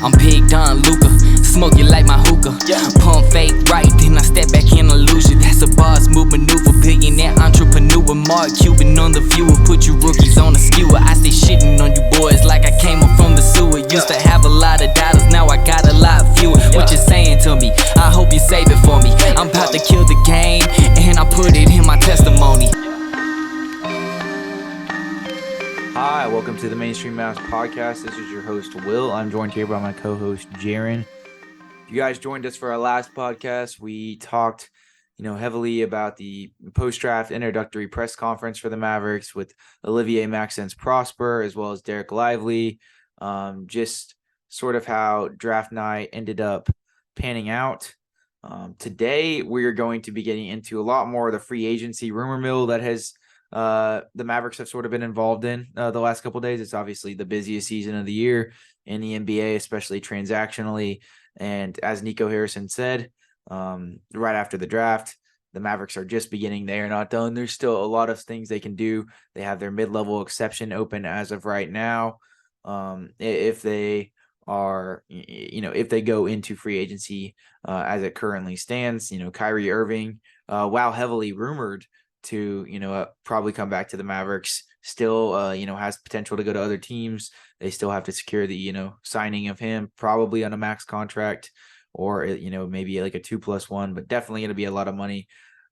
I'm Big Don Luca, smoke you like my hookah. Pump fake right, then I step back in illusion. That's a boss move maneuver, billionaire entrepreneur. Mark Cuban on the viewer, put you rookies on a skewer. I stay shitting on you boys like I came up from the sewer. Used to have a lot of dollars, now I got a lot fewer. What you saying to me? I hope you save it for me. I'm about to kill the game, and I put it in my testimony. Hi, welcome to the Mainstream Mavs podcast. This is your host, Will. I'm joined here by my co-host, Jaren. If you guys joined us for our last podcast, we talked, heavily about the post-draft introductory press conference for the Mavericks with Olivier Maxence Prosper, as well as Derek Lively. Just sort of how draft night ended up panning out. Today, we're going to be getting into a lot more of the free agency rumor mill that has the Mavericks have sort of been involved in the last couple of days. It's obviously the busiest season of the year in the NBA, especially transactionally. And as Nico Harrison said, right after the draft, the Mavericks are just beginning. They are not done. There's still a lot of things they can do. They have their mid-level exception open as of right now. If they are, if they go into free agency as it currently stands, Kyrie Irving, while heavily rumored to, probably come back to the Mavericks, still, has potential to go to other teams. They still have to secure the, signing of him, probably on a max contract or, maybe like a 2+1, but definitely going to be a lot of money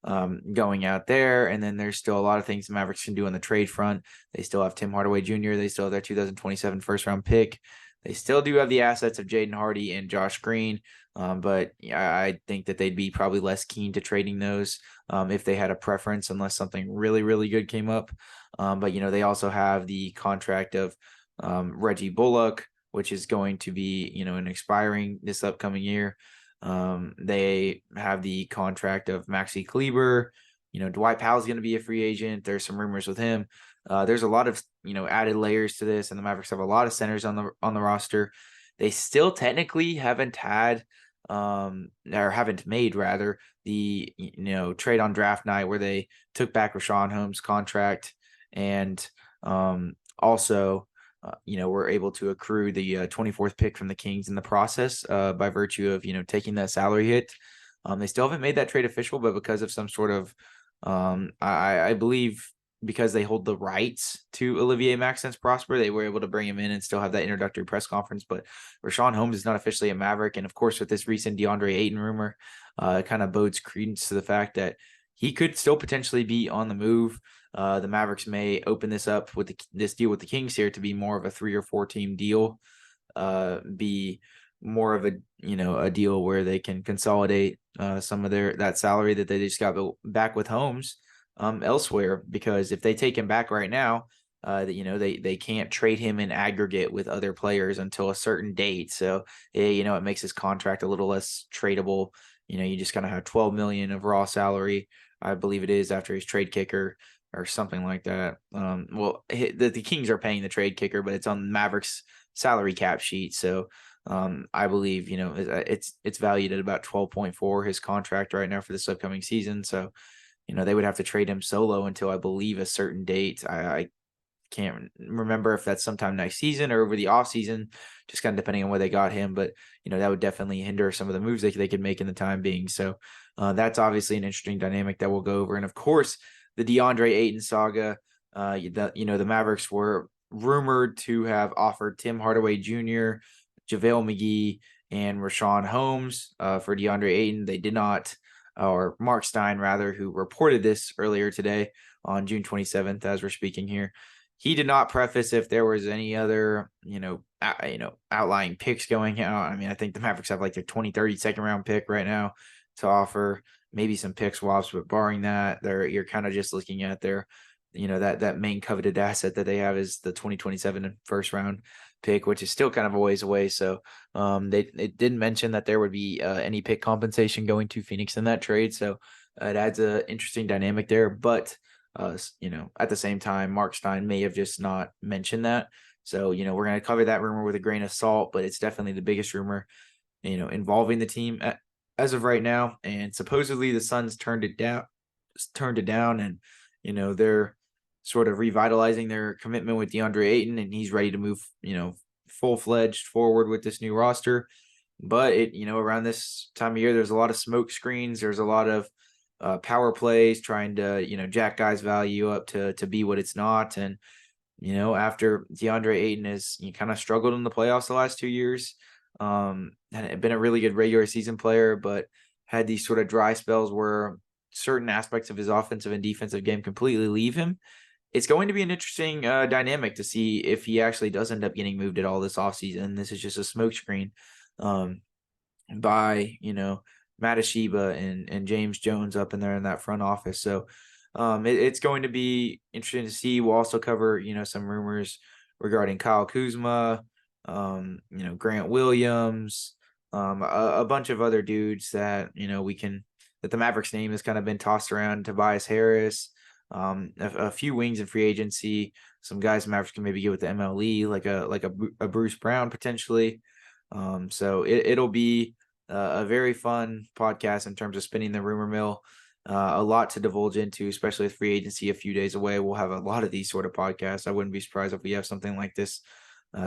going out there. And then there's still a lot of things the Mavericks can do on the trade front. They still have Tim Hardaway Jr. They still have their 2027 first round pick. They still do have the assets of Jaden Hardy and Josh Green. But I think that they'd be probably less keen to trading those if they had a preference, unless something really, really good came up. But they also have the contract of Reggie Bullock, which is going to be, an expiring this upcoming year. They have the contract of Maxi Kleber. Dwight Powell's going to be a free agent. There's some rumors with him. There's a lot of, added layers to this, and the Mavericks have a lot of centers on the roster. They still technically haven't had or haven't made rather the trade on draft night where they took back Richaun Holmes' contract and also were able to accrue the 24th pick from the Kings in the process by virtue of taking that salary hit. They still haven't made that trade official, but because of some sort of I believe because they hold the rights to Olivier Maxence Prosper, they were able to bring him in and still have that introductory press conference. But Richaun Holmes is not officially a Maverick. And of course, with this recent DeAndre Ayton rumor, it kind of bodes credence to the fact that he could still potentially be on the move. The Mavericks may open this up with this deal with the Kings here to be more of a 3 or 4 team deal, be more of a deal where they can consolidate some of that salary that they just got back with Holmes elsewhere, because if they take him back right now, they can't trade him in aggregate with other players until a certain date. So it makes his contract a little less tradable. You just kind of have $12 million of raw salary, I believe it is, after his trade kicker or something like that. The Kings are paying the trade kicker, but it's on Mavericks salary cap sheet. So I believe it's valued at about 12.4 his contract right now for this upcoming season. So they would have to trade him solo until I believe a certain date. I can't remember if that's sometime next season or over the off season, just kind of depending on where they got him. But that would definitely hinder some of the moves they could make in the time being. So that's obviously an interesting dynamic that we'll go over. And of course, the DeAndre Ayton saga. The Mavericks were rumored to have offered Tim Hardaway Jr., JaVale McGee, and Richaun Holmes for DeAndre Ayton. They did not. Or Mark Stein, rather, who reported this earlier today on June 27th, as we're speaking here. He did not preface if there was any other, outlying picks going out. I mean, I think the Mavericks have like their 2030 second round pick right now to offer, maybe some pick swaps, but barring that, you're kind of just looking at their, that main coveted asset that they have is the 2027 first round pick, which is still kind of a ways away. So it didn't mention that there would be any pick compensation going to Phoenix in that trade. So it adds an interesting dynamic there. But at the same time, Mark Stein may have just not mentioned that. So we're going to cover that rumor with a grain of salt, but it's definitely the biggest rumor involving the team as of right now. And supposedly the Suns turned it down, and they're sort of revitalizing their commitment with DeAndre Ayton, and he's ready to move full-fledged forward with this new roster. But around this time of year, there's a lot of smoke screens. There's a lot of power plays trying to, jack guys' value up to be what it's not. And, after DeAndre Ayton has kind of struggled in the playoffs the last 2 years, and been a really good regular season player, but had these sort of dry spells where certain aspects of his offensive and defensive game completely leave him. It's going to be an interesting dynamic to see if he actually does end up getting moved at all this offseason. This is just a smokescreen by, Matasheba and James Jones up in there in that front office. So it's going to be interesting to see. We'll also cover, some rumors regarding Kyle Kuzma, Grant Williams, a bunch of other dudes that, that the Mavericks name has kind of been tossed around. Tobias Harris, a few wings in free agency, some guys Mavericks can maybe get with the MLE, like a Bruce Brown potentially. So it'll be a very fun podcast in terms of spinning the rumor mill. A lot to divulge into, especially with free agency a few days away. We'll have a lot of these sort of podcasts. I wouldn't be surprised if we have something like this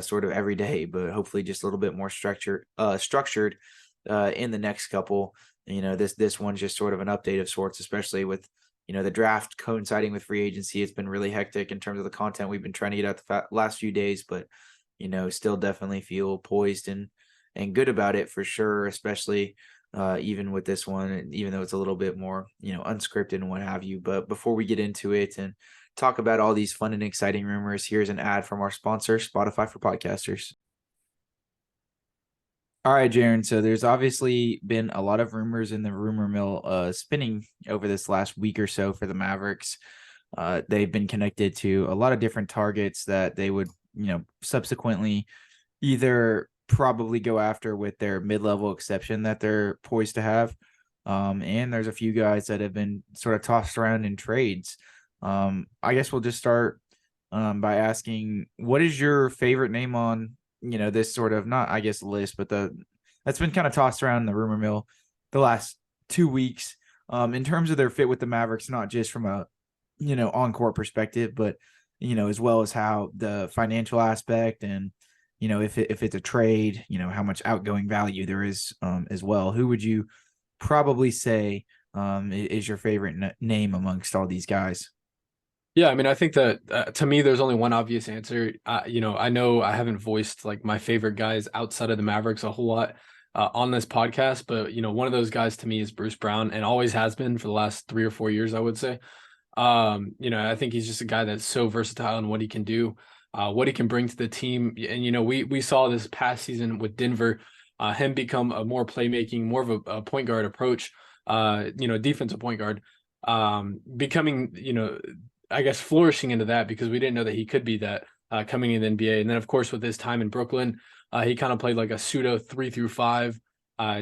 sort of every day, but hopefully just a little bit more structured in the next couple. This one's just sort of an update of sorts, especially with the draft coinciding with free agency. It's been really hectic in terms of the content we've been trying to get out the last few days, but still definitely feel poised and good about it for sure, especially even with this one, even though it's a little bit more, unscripted and what have you. But before we get into it and talk about all these fun and exciting rumors, here's an ad from our sponsor, Spotify for Podcasters. All right, Jaren. So there's obviously been a lot of rumors in the rumor mill spinning over this last week or so for the Mavericks. They've been connected to a lot of different targets that they would, subsequently either probably go after with their mid-level exception that they're poised to have. And there's a few guys that have been sort of tossed around in trades. I guess we'll just start by asking, what is your favorite name on, this sort of, not, I guess, list, but that's been kind of tossed around in the rumor mill the last 2 weeks in terms of their fit with the Mavericks, not just from a, on-court perspective, but, as well as how the financial aspect and, if it's a trade, how much outgoing value there is as well. Who would you probably say is your favorite name amongst all these guys? Yeah, I mean, I think that to me, there's only one obvious answer. I know I haven't voiced like my favorite guys outside of the Mavericks a whole lot on this podcast, but one of those guys to me is Bruce Brown, and always has been for the last 3 or 4 years, I would say. I think he's just a guy that's so versatile in what he can do, what he can bring to the team. And we saw this past season with Denver, him become a more playmaking, more of a point guard approach, defensive point guard, becoming I guess flourishing into that, because we didn't know that he could be that coming in the NBA. And then, of course, with his time in Brooklyn, he kind of played like a pseudo 3 through 5,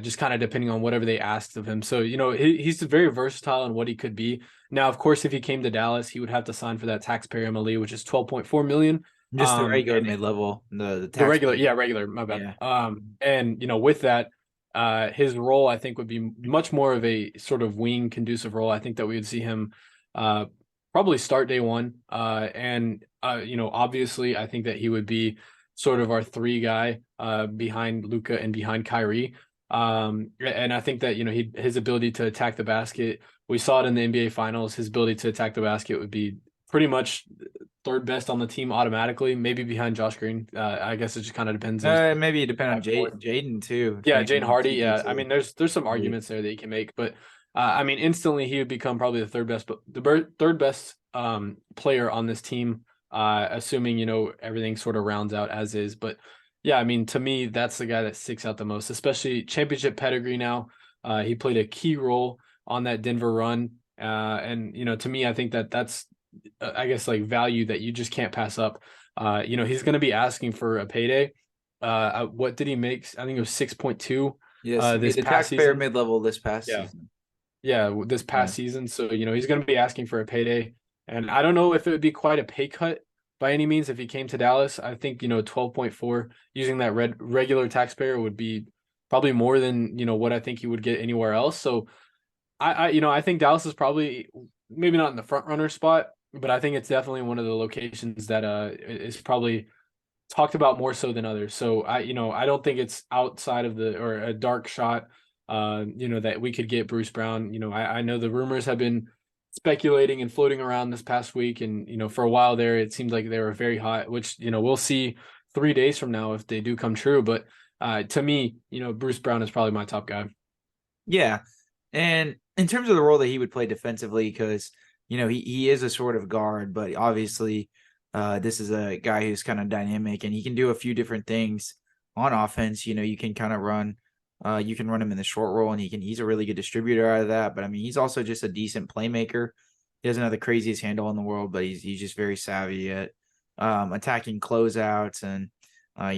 just kind of depending on whatever they asked of him. So, he's very versatile in what he could be. Now, of course, if he came to Dallas, he would have to sign for that taxpayer MLE, which is $12.4 million. Just the regular mid-level, the regular, my bad. Yeah. And with that, his role, I think, would be much more of a sort of wing conducive role. I think that we would see him probably start day one. Obviously, I think that he would be sort of our 3 guy behind Luka and behind Kyrie. And I think that, his ability to attack the basket, we saw it in the NBA Finals. His ability to attack the basket would be pretty much 3rd best on the team automatically, maybe behind Josh Green. I guess it just kind of depends. Maybe it depends on Jaden too. Yeah, Jaden Hardy. Yeah, I mean, there's some arguments there that you can make, but instantly he would become probably the 3rd best player on this team, assuming everything sort of rounds out as is. But yeah, I mean, to me, that's the guy that sticks out the most, especially championship pedigree. Now, he played a key role on that Denver run, and to me, I think that's I guess like value that you just can't pass up. He's going to be asking for a payday. What did he make? I think it was 6.2. Yes, this the past taxpayer season. mid-level this past season. Yeah, this past season. So, he's going to be asking for a payday. And I don't know if it would be quite a pay cut by any means if he came to Dallas. I think, 12.4 using that regular taxpayer would be probably more than, what I think he would get anywhere else. So I think Dallas is probably maybe not in the front runner spot, but I think it's definitely one of the locations that is probably talked about more so than others. So I don't think it's outside of or a dark shot, that we could get Bruce Brown. I know the rumors have been speculating and floating around this past week. And, for a while there, it seemed like they were very hot, which, we'll see 3 days from now if they do come true. But to me, Bruce Brown is probably my top guy. Yeah. And in terms of the role that he would play defensively, because, he is a sort of guard, but obviously this is a guy who's kind of dynamic and he can do a few different things on offense. You can kind of run, you can run him in the short roll and he's a really good distributor out of that. But I mean, he's also just a decent playmaker. He doesn't have the craziest handle in the world, but he's just very savvy at attacking closeouts. And,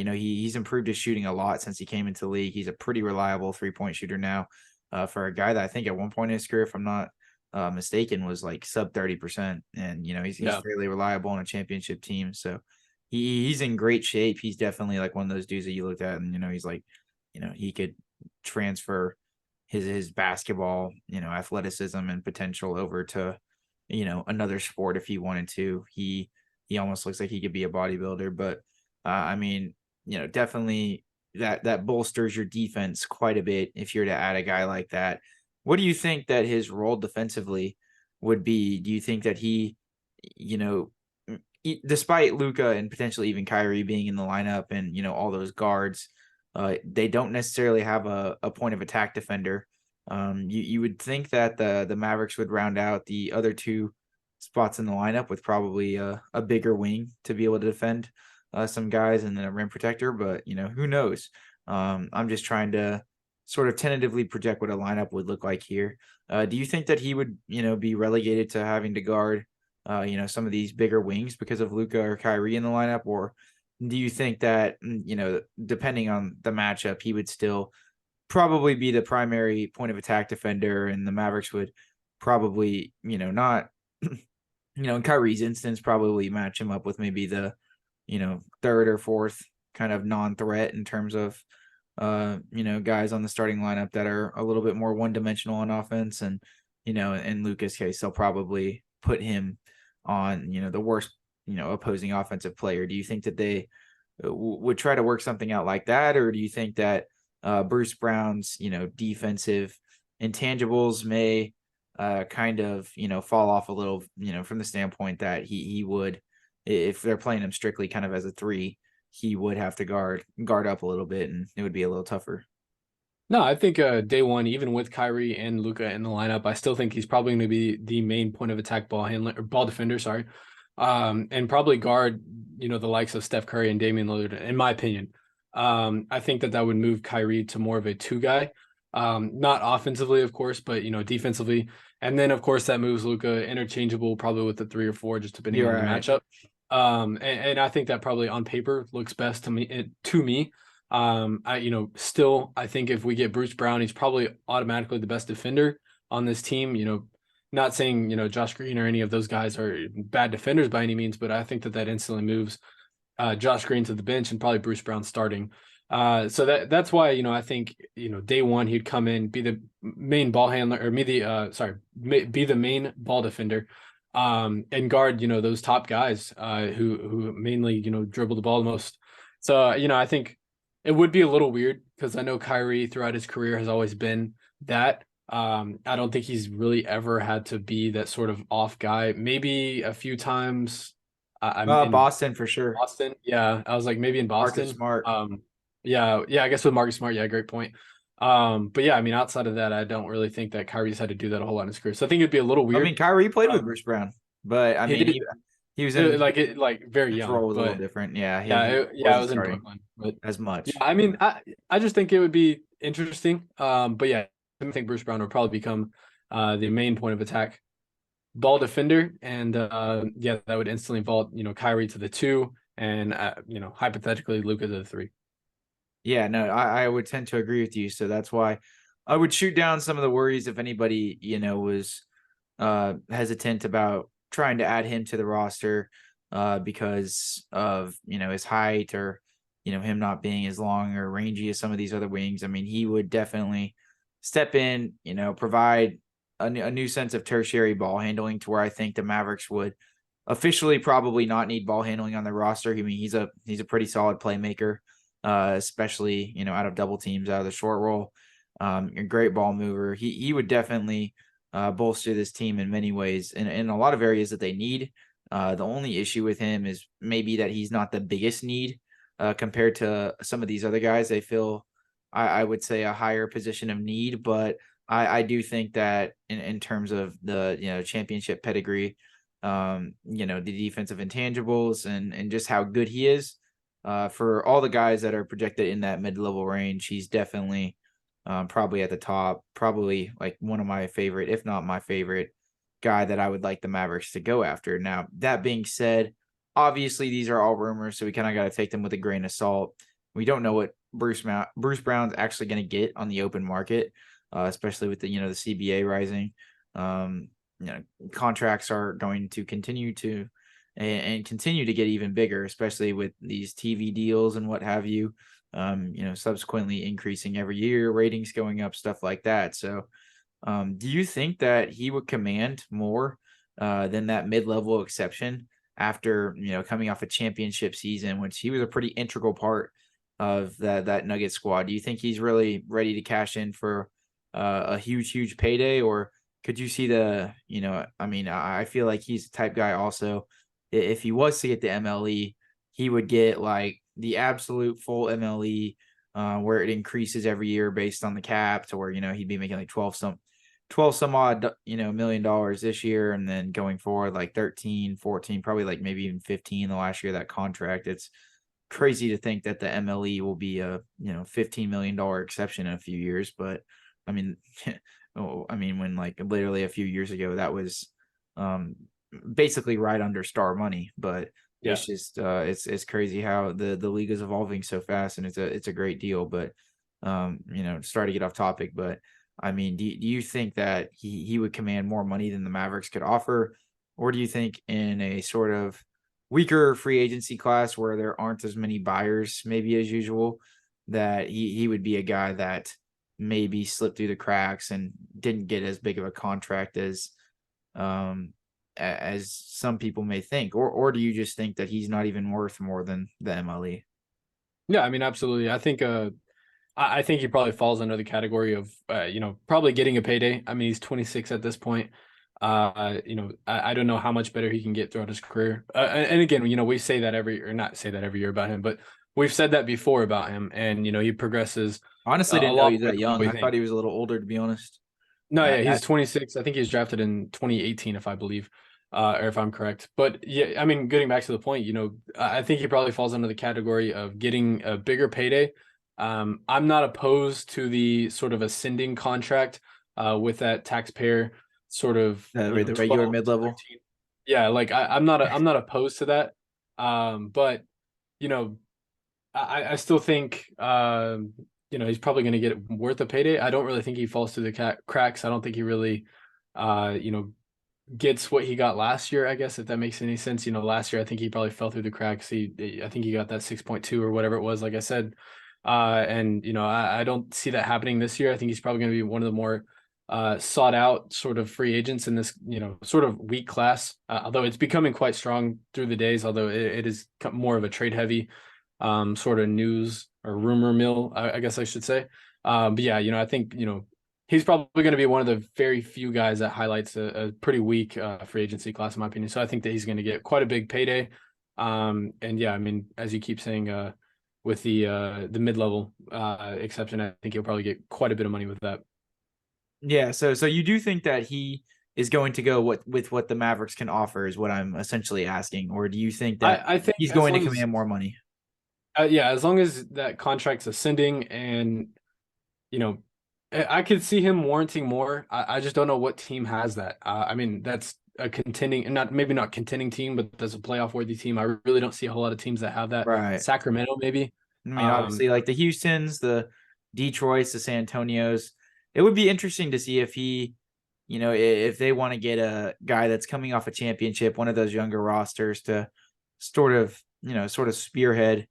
he's improved his shooting a lot since he came into the league. He's a pretty reliable 3-point shooter now for a guy that I think at one point in his career, if I'm not mistaken, was like sub 30%. And, he's fairly reliable on a championship team. So he's in great shape. He's definitely like one of those dudes that you looked at and, he's like, he could transfer his basketball, athleticism and potential over to, another sport if he wanted to. He almost looks like he could be a bodybuilder, but I mean, definitely that bolsters your defense quite a bit if you're to add a guy like that. What do you think that his role defensively would be? Do you think that he, despite Luka and potentially even Kyrie being in the lineup and, all those guards, they don't necessarily have a point of attack defender. You would think that the Mavericks would round out the other two spots in the lineup with probably a bigger wing to be able to defend some guys and then a rim protector, but who knows? I'm just trying to sort of tentatively project what a lineup would look like here. Do you think that he would, be relegated to having to guard, some of these bigger wings because of Luka or Kyrie in the lineup? Or do you think that, depending on the matchup, he would still probably be the primary point of attack defender and the Mavericks would probably, not, in Kyrie's instance, probably match him up with maybe the, third or fourth kind of non-threat in terms of, guys on the starting lineup that are a little bit more one-dimensional on offense. And, in Luka's case, they'll probably put him on, the worst, opposing offensive player. Do you think that they would try to work something out like that? Or do you think that Bruce Brown's, defensive intangibles may kind of, fall off a little, from the standpoint that he would, if they're playing him strictly kind of as a 3, he would have to guard up a little bit and it would be a little tougher. No, I think day one, even with Kyrie and Luka in the lineup, I still think he's probably going to be the main point of attack ball handler or ball defender, sorry. And probably guard, the likes of Steph Curry and Damian Lillard, in my opinion. I think that would move Kyrie to more of a 2 guy, not offensively, of course, but, defensively. And then, of course, that moves Luka interchangeable, probably with the 3 or 4, just depending on the matchup. And I think that probably on paper looks best to me. I think if we get Bruce Brown, he's probably automatically the best defender on this team. Not saying, Josh Green or any of those guys are bad defenders by any means, but I think that instantly moves Josh Green to the bench and probably Bruce Brown starting. So that's why, I think, day one, he'd come in, be the main ball handler or be the main ball defender. And guard, those top guys who mainly, dribble the ball the most. So, I think it would be a little weird because I know Kyrie throughout his career has always been that. I don't think he's really ever had to be that sort of off guy. Maybe a few times. Boston for sure. Boston, yeah. I was like maybe in Boston. Marcus Smart. Yeah. I guess with Marcus Smart, yeah, great point. But yeah, I mean, outside of that, I don't really think that Kyrie's had to do that a whole lot in his career. So I think it'd be a little weird. I mean, Kyrie played with Bruce Brown, but I mean, he was in very young. Role was a little different. Yeah. I was in Brooklyn, but as much. Yeah, I mean, I just think it would be interesting. But yeah, I think Bruce Brown would probably become the main point of attack ball defender, and that would instantly vault Kyrie to the 2, and hypothetically Luka to the 3. Yeah, no, I would tend to agree with you. So that's why I would shoot down some of the worries if anybody, was hesitant about trying to add him to the roster because of, his height or, him not being as long or rangy as some of these other wings. I mean, he would definitely step in, provide a new sense of tertiary ball handling to where I think the Mavericks would officially probably not need ball handling on the roster. I mean, he's a pretty solid playmaker, especially, you know, out of double teams, out of the short roll. A great ball mover. He would definitely bolster this team in many ways, in a lot of areas that they need. The only issue with him is maybe that he's not the biggest need compared to some of these other guys. They feel, I would say, a higher position of need, but I do think that in terms of the, you know, championship pedigree, you know, the defensive intangibles and just how good he is, for all the guys that are projected in that mid-level range, he's definitely probably at the top, probably like one of my favorite, if not my favorite guy that I would like the Mavericks to go after. Now, that being said, obviously these are all rumors, so we kind of got to take them with a grain of salt. We don't know what Bruce Brown's actually going to get on the open market, especially with the, you know, the CBA rising. You know, contracts are going to continue to and continue to get even bigger, especially with these TV deals and what have you. You know, subsequently increasing every year, ratings going up, stuff like that. So, do you think that he would command more than that mid-level exception after, you know, coming off a championship season, which he was a pretty integral part of that Nugget squad? Do you think he's really ready to cash in for a huge payday, or could you see the, you know, I mean, I feel like he's the type guy also, if he was to get the MLE, he would get like the absolute full MLE, where it increases every year based on the cap, to where, you know, he'd be making like 12 some odd, you know, $1 million this year, and then going forward like 13, 14, probably like maybe even 15 the last year of that contract. It's crazy to think that the MLE will be a, you know, $15 million exception in a few years. But I mean, when like literally a few years ago, that was basically right under star money. But Yeah. it's just it's crazy how the league is evolving so fast, and it's a great deal. But you know, sorry to get off topic, but I mean, do you think that he would command more money than the Mavericks could offer, or do you think in a sort of weaker free agency class where there aren't as many buyers maybe as usual, that he would be a guy that maybe slipped through the cracks and didn't get as big of a contract as some people may think, or do you just think that he's not even worth more than the MLE? Yeah, I mean, absolutely. I think he probably falls under the category of, you know, probably getting a payday. I mean, he's 26 at this point. You know, I don't know how much better he can get throughout his career. And again, you know, we say that not say that every year about him, but we've said that before about him. And, you know, he progresses. Honestly, A didn't know lot he was that quicker than young. we I think. thought he was a little older, to be honest. No, yeah, he's 26. I think he was drafted in 2018, if I believe, or if I'm correct. But yeah, I mean, getting back to the point, you know, I think he probably falls under the category of getting a bigger payday. I'm not opposed to the sort of ascending contract with that taxpayer sort of The you know, regular 12 to mid-level. 13. Yeah, like I'm not opposed to that. But you know, I still think you know, he's probably going to get worth a payday. I don't really think he falls through the cracks. I don't think he really you know, gets what he got last year, I guess, if that makes any sense. You know, last year I think he probably fell through the cracks. I think he got that 6.2 or whatever it was, like I said. And you know, I don't see that happening this year. I think he's probably going to be one of the more sought out sort of free agents in this, you know, sort of weak class. Although it's becoming quite strong through the days, although it is more of a trade heavy sort of news or rumor mill, I guess I should say. But yeah, you know, I think, you know, he's probably going to be one of the very few guys that highlights a pretty weak free agency class, in my opinion. So I think that he's going to get quite a big payday. And yeah, I mean, as you keep saying, with the mid-level exception, I think he'll probably get quite a bit of money with that. Yeah, so you do think that he is going to go with what the Mavericks can offer, is what I'm essentially asking, or do you think that I think he's going to command more money? Yeah, as long as that contract's ascending, and you know, I could see him warranting more. I just don't know what team has that. I mean, that's a contending, and maybe not contending team, but that's a playoff worthy team. I really don't see a whole lot of teams that have that. Right. Sacramento, maybe. I mean, obviously, like the Houstons, the Detroits, the San Antonios. It would be interesting to see if he, you know, if they want to get a guy that's coming off a championship, one of those younger rosters, to sort of spearhead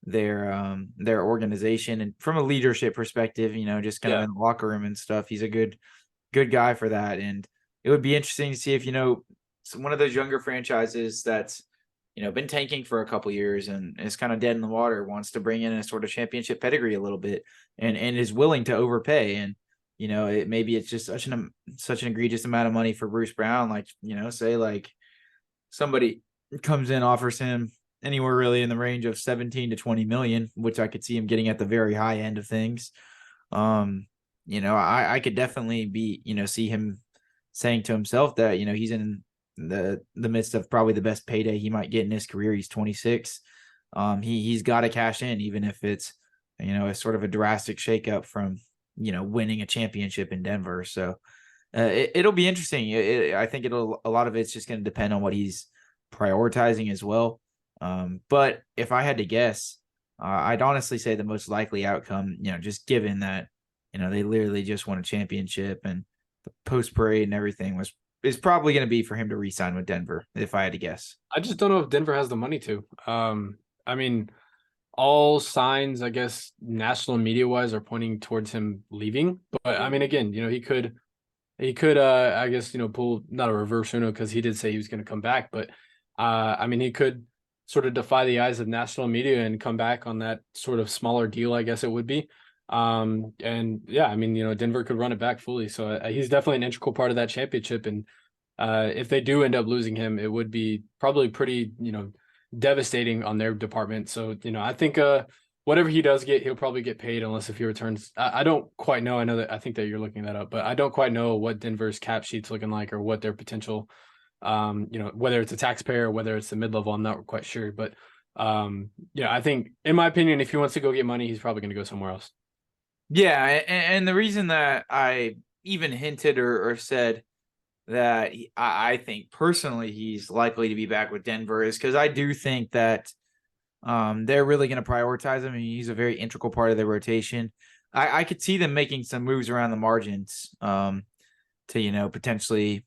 their organization, and from a leadership perspective, you know, just kind of in the locker room and stuff. He's a good guy for that, and it would be interesting to see if, you know, one of those younger franchises that's, been tanking for a couple years and is kind of dead in the water, wants to bring in a sort of championship pedigree a little bit and is willing to overpay. And, maybe it's just such an egregious amount of money for Bruce Brown. Like, say like somebody comes in, offers him anywhere really in the range of 17 to 20 million, which I could see him getting at the very high end of things. I could definitely see him saying to himself that, he's in the midst of probably the best payday he might get in his career. He's 26. He's got to cash in, even if it's, a sort of a drastic shakeup from, winning a championship in Denver. So it'll be interesting. I think a lot of it's just going to depend on what he's prioritizing as well. But if I had to guess, I'd honestly say the most likely outcome, just given that, they literally just won a championship and the post parade and everything is probably going to be for him to re-sign with Denver, if I had to guess. I just don't know if Denver has the money to. I mean, all signs, I guess, national media wise are pointing towards him leaving. But I mean, again, he could, I guess, pull not a reverse Uno because he did say he was going to come back. But I mean, he could sort of defy the eyes of national media and come back on that sort of smaller deal, I guess it would be. And yeah, I mean, Denver could run it back fully. So he's definitely an integral part of that championship. And if they do end up losing him, it would be probably pretty, devastating on their department. So, I think whatever he does get, he'll probably get paid unless if he returns. I don't quite know. I think that you're looking that up, but I don't quite know what Denver's cap sheet's looking like or what their potential, whether it's a taxpayer or whether it's a mid-level, I'm not quite sure. But I think, in my opinion, if he wants to go get money, he's probably going to go somewhere else. Yeah, and the reason that I even hinted or said that I think personally he's likely to be back with Denver is because I do think that they're really going to prioritize him. He's a very integral part of their rotation. I could see them making some moves around the margins to potentially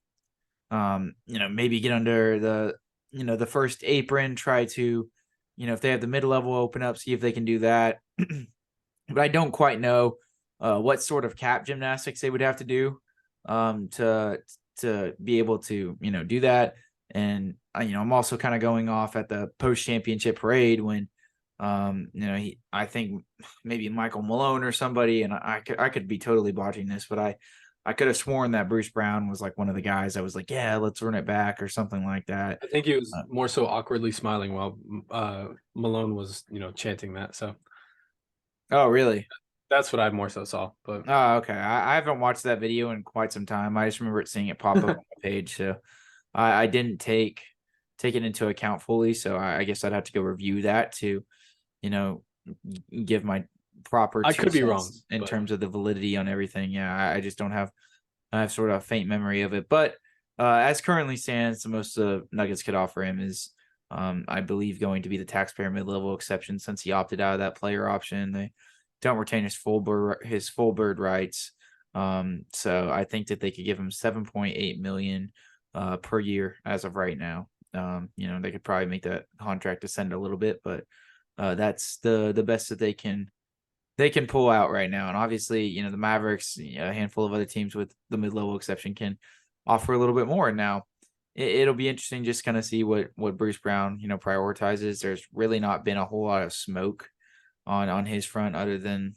maybe get under the first apron, try to if they have the mid-level open up, see if they can do that. But I don't quite know what sort of cap gymnastics they would have to do to be able to, do that. And, I'm also kind of going off at the post-championship parade when, I think maybe Michael Malone or somebody, and I could be totally botching this, but I could have sworn that Bruce Brown was like one of the guys that was like, yeah, let's run it back or something like that. I think he was more so awkwardly smiling while Malone was, chanting that. So. Oh, really? That's what I more so saw. But oh, okay. I haven't watched that video in quite some time. I just remember seeing it pop up on my page. So I didn't take it into account fully. So I guess I'd have to go review that to, give my proper. I could be wrong in terms of the validity on everything. Yeah, I just don't have. I have sort of a faint memory of it. But as currently stands, the most Nuggets could offer him is, I believe, going to be the taxpayer mid-level exception since he opted out of that player option. They don't retain his full bird rights. So I think that they could give him $7.8 million per year as of right now. They could probably make that contract ascend a little bit, but that's the best that they can pull out right now. And obviously, the Mavericks, a handful of other teams with the mid-level exception can offer a little bit more. Now, it'll be interesting just kind of see what Bruce Brown, prioritizes. There's really not been a whole lot of smoke on his front other than,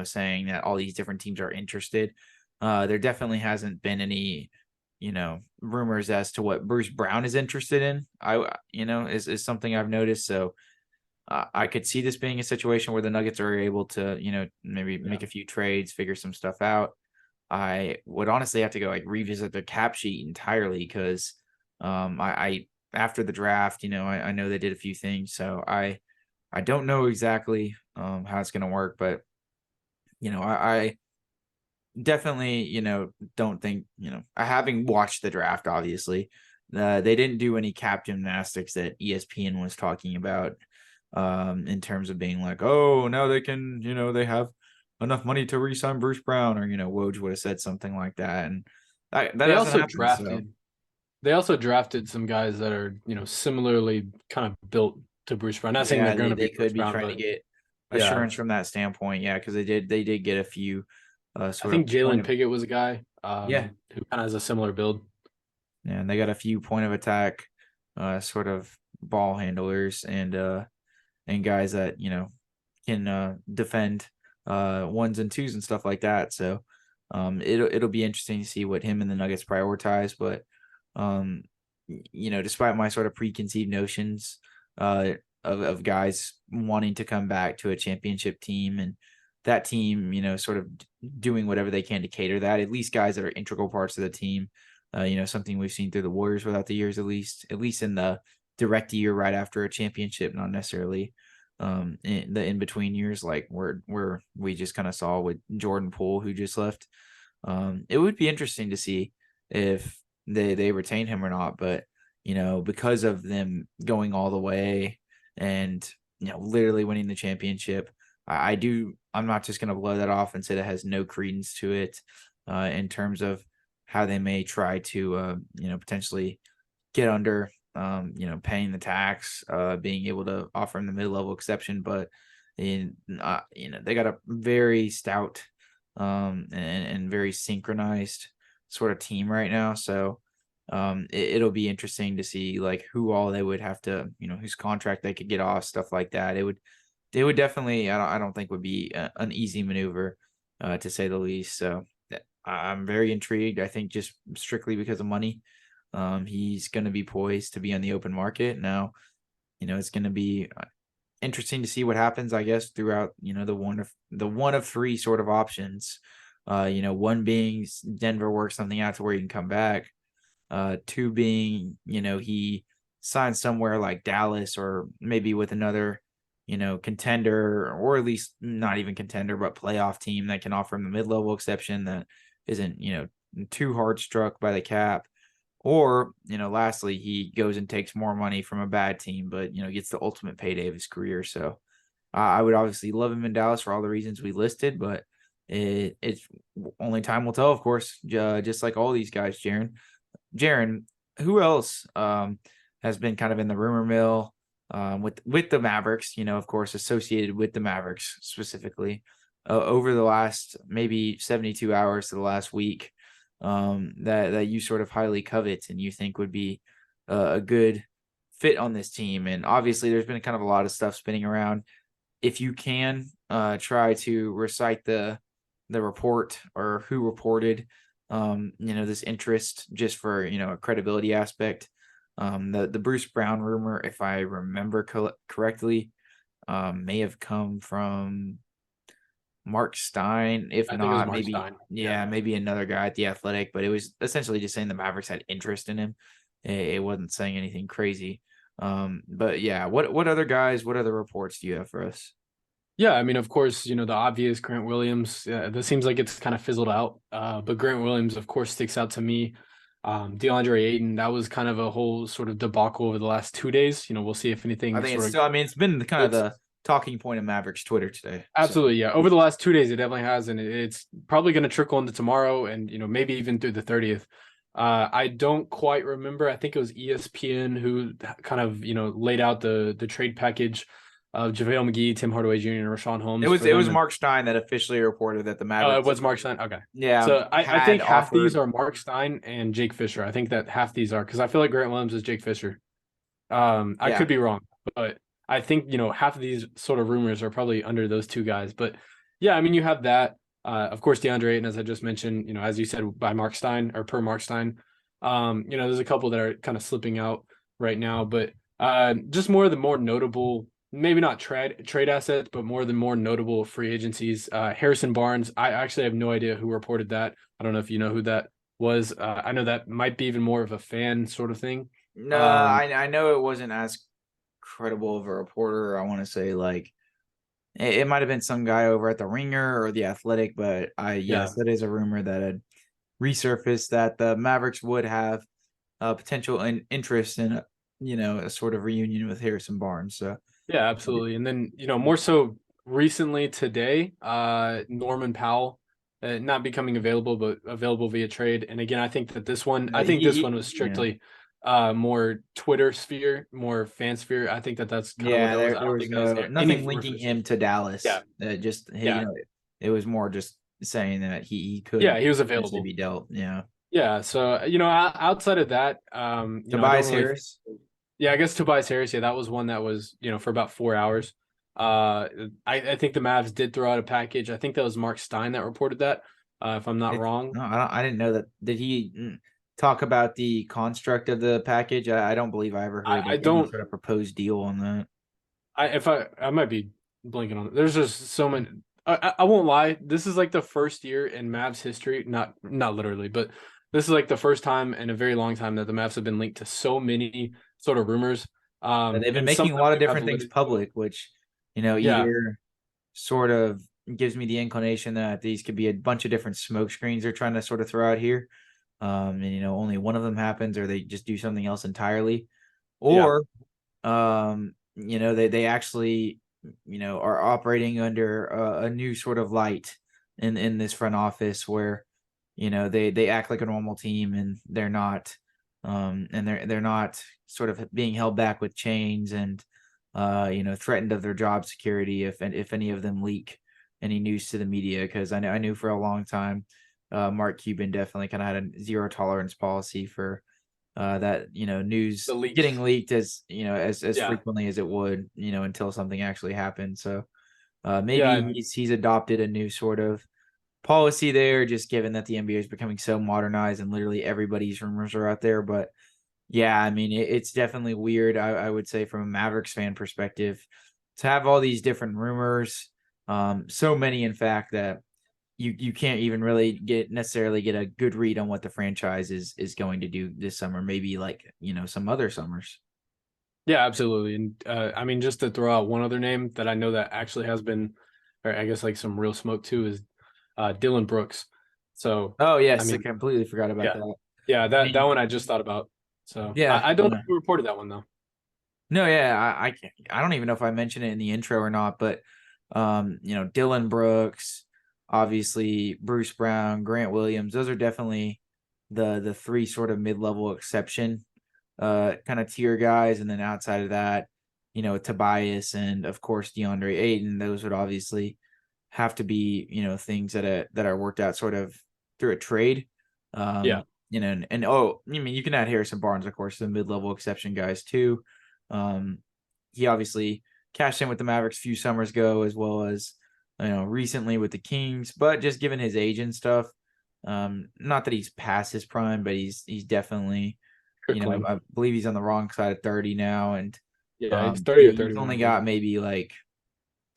saying that all these different teams are interested. There definitely hasn't been any, rumors as to what Bruce Brown is interested in. Is something I've noticed. So I could see this being a situation where the Nuggets are able to, maybe make a few trades, figure some stuff out. I would honestly have to go revisit the cap sheet entirely because I after the draft, I know they did a few things. So I don't know exactly how it's going to work, but, I definitely, don't think, having watched the draft, obviously, they didn't do any cap gymnastics that ESPN was talking about in terms of being like, oh, now they can, they have enough money to re-sign Bruce Brown, or, Woj would have said something like that. And that they also happen, drafted. So. They also drafted some guys that are, similarly kind of built to Bruce Brown. Not saying they're going to be. They could be trying to get assurance from that standpoint. Yeah, because they did get a few. I think Jalen Piggott was a guy. Who kind of has a similar build. and they got a few point of attack sort of ball handlers and guys that can defend ones and twos and stuff like that. So it'll be interesting to see what him and the Nuggets prioritize. But despite my sort of preconceived notions of guys wanting to come back to a championship team and that team, sort of doing whatever they can to cater that, at least guys that are integral parts of the team. Something we've seen through the Warriors without the years, at least in the direct year right after a championship, not necessarily in the in-between years, like where we just kind of saw with Jordan Poole, who just left. It would be interesting to see if they retain him or not, but because of them going all the way and literally winning the championship, I'm not just going to blow that off and say that has no credence to it in terms of how they may try to potentially get under paying the tax, being able to offer him the mid-level exception. But they got a very stout and very synchronized sort of team right now. So it'll be interesting to see like who all they would have to, whose contract they could get off, stuff like that. It would definitely, I don't think would be an easy maneuver to say the least. So I'm very intrigued. I think just strictly because of money. He's going to be poised to be on the open market. Now, it's going to be interesting to see what happens, I guess, throughout, the one of three sort of options. One being Denver works something out to where he can come back. Two being, he signs somewhere like Dallas or maybe with another, contender, or at least not even contender, but playoff team that can offer him the mid-level exception that isn't, too hard struck by the cap. Or, lastly, he goes and takes more money from a bad team, but, gets the ultimate payday of his career. So I would obviously love him in Dallas for all the reasons we listed, but it's only time will tell, of course, just like all these guys. Jaren, who else has been kind of in the rumor mill with the Mavericks, of course, associated with the Mavericks specifically over the last maybe 72 hours to the last week? That you sort of highly covet and you think would be a good fit on this team. And obviously there's been kind of a lot of stuff spinning around. If you can try to recite the report or who reported this interest, just for a credibility aspect. The Bruce Brown rumor, if I remember correctly, may have come from Mark Stein, if not maybe Stein. Maybe another guy at The Athletic, but it was essentially just saying the Mavericks had interest in him. It wasn't saying anything crazy. But yeah, what other guys, what other reports do you have for us? Yeah, I mean, of course, the obvious Grant Williams. This seems like it's kind of fizzled out. But Grant Williams, of course, sticks out to me. DeAndre Ayton, that was kind of a whole sort of debacle over the last 2 days. We'll see if anything. I think it's still. I mean, it's been kind of the talking point of Mavericks Twitter today. Absolutely, yeah. Over the last 2 days, it definitely has, and it's probably going to trickle into tomorrow, and maybe even through the 30th. I don't quite remember. I think it was ESPN who kind of laid out the trade package of JaVale McGee, Tim Hardaway Jr., and Rashawn Holmes. It was Mark Stein that officially reported that the Mavericks. Oh, it was Mark Stein. Okay, yeah. So I think half these are Mark Stein and Jake Fisher. I think that half these are, because I feel like Grant Williams is Jake Fisher. I could be wrong, but I think half of these sort of rumors are probably under those two guys. But yeah, I mean, you have that. Of course, DeAndre Ayton, as I just mentioned, as you said, by Mark Stein or per Mark Stein. There's a couple that are kind of slipping out right now, but just more notable, maybe not trade assets, but more notable free agencies. Harrison Barnes, I actually have no idea who reported that. I don't know if you know who that was. I know that might be even more of a fan sort of thing. No, I know it wasn't as credible of a reporter. I want to say like it might have been some guy over at the Ringer or the Athletic, but yes, that is a rumor that had resurfaced that the Mavericks would have potential interest in a sort of reunion with Harrison Barnes. So yeah, absolutely. And then more so recently today, Norman Powell not becoming available, but available via trade. And again, I think that this one was strictly more Twitter sphere, more fan sphere. I think that's kind of what there was nothing linking him to Dallas. Yeah, it was more just saying that he could. Yeah, he was available to be dealt. Yeah. Yeah. So, outside of that, I don't Tobias really. Harris. Yeah, I guess Tobias Harris. Yeah, that was one that was, for about 4 hours. I think the Mavs did throw out a package. I think that was Mark Stein that reported that, if I'm not wrong. No, I didn't know that. Did he talk about the construct of the package? I don't believe I ever heard I any don't. sort of proposed deal on that. I might be blanking on it. There's just so many. I won't lie. This is like the first year in Mavs history, not literally, but this is like the first time in a very long time that the Mavs have been linked to so many sort of rumors. They've been And some making of a them lot of you have different things alluded to. public, which Yeah, either sort of gives me the inclination that these could be a bunch of different smoke screens they're trying to sort of throw out here. And only one of them happens, or they just do something else entirely, yeah, or they actually are operating under a new sort of light in this front office where they act like a normal team and they're not and they're not sort of being held back with chains and threatened of their job security if any of them leak any news to the media, because I knew for a long time Mark Cuban definitely kind of had a zero tolerance policy for that the news leaks. getting leaked as Yeah, frequently as it would until something actually happened. So yeah, maybe he's adopted a new sort of policy there, just given that the NBA is becoming so modernized and literally everybody's rumors are out there. But yeah, I mean it's definitely weird. I would say from a Mavericks fan perspective to have all these different rumors, so many in fact that you can't even really necessarily get a good read on what the franchise is going to do this summer. Maybe like some other summers. yeah, absolutely. And I mean, just to throw out one other name that I know that actually has been, or I guess like some real smoke too, is Dylan Brooks. So, Oh I yes, I mean, completely forgot about yeah, that. yeah, I that mean, one I just thought about. So yeah, I don't know who reported that one though. no, yeah, I can't, I don't even know if I mentioned it in the intro or not, but Dylan Brooks, obviously Bruce Brown, Grant Williams, those are definitely the three sort of mid-level exception kind of tier guys, and then outside of that, Tobias and of course DeAndre Ayton, those would obviously have to be things that are worked out sort of through a trade. Yeah, And oh, I mean you can add Harrison Barnes, of course, the mid-level exception guys too. um he obviously cashed in with the Mavericks a few summers ago, as well as recently with the Kings, but just given his age and stuff, not that he's past his prime, but he's definitely, trickling. I believe he's on the wrong side of 30 now, and Yeah, he's 30 or he's 31, I only believe. got maybe like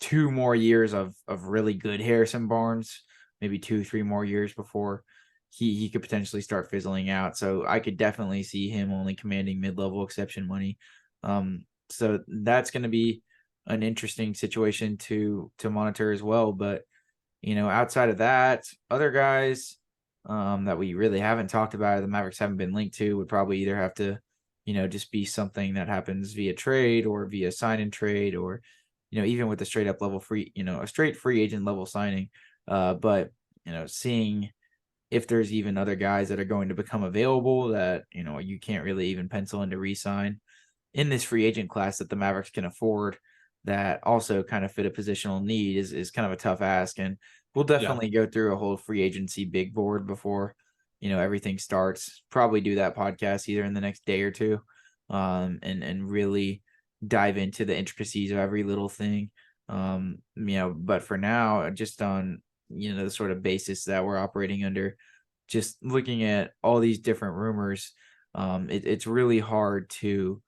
2 more years of really good Harrison Barnes, maybe 2-3 more years before he could potentially start fizzling out. So I could definitely see him only commanding mid-level exception money. So that's going to be an interesting situation to monitor as well. But outside of that, other guys that we really haven't talked about, the Mavericks haven't been linked to, would probably either have to just be something that happens via trade or via sign and trade, or even with a straight up level free, a straight free agent level signing. But seeing if there's even other guys that are going to become available that you can't really even pencil in to re-sign in this free agent class that the Mavericks can afford, that also kind of fit a positional need, is kind of a tough ask. And we'll Yeah, definitely go through a whole free agency big board before everything starts. Probably do that podcast either in the next day or two, and really dive into the intricacies of every little thing. But for now, just on the sort of basis that we're operating under, just looking at all these different rumors, it's really hard to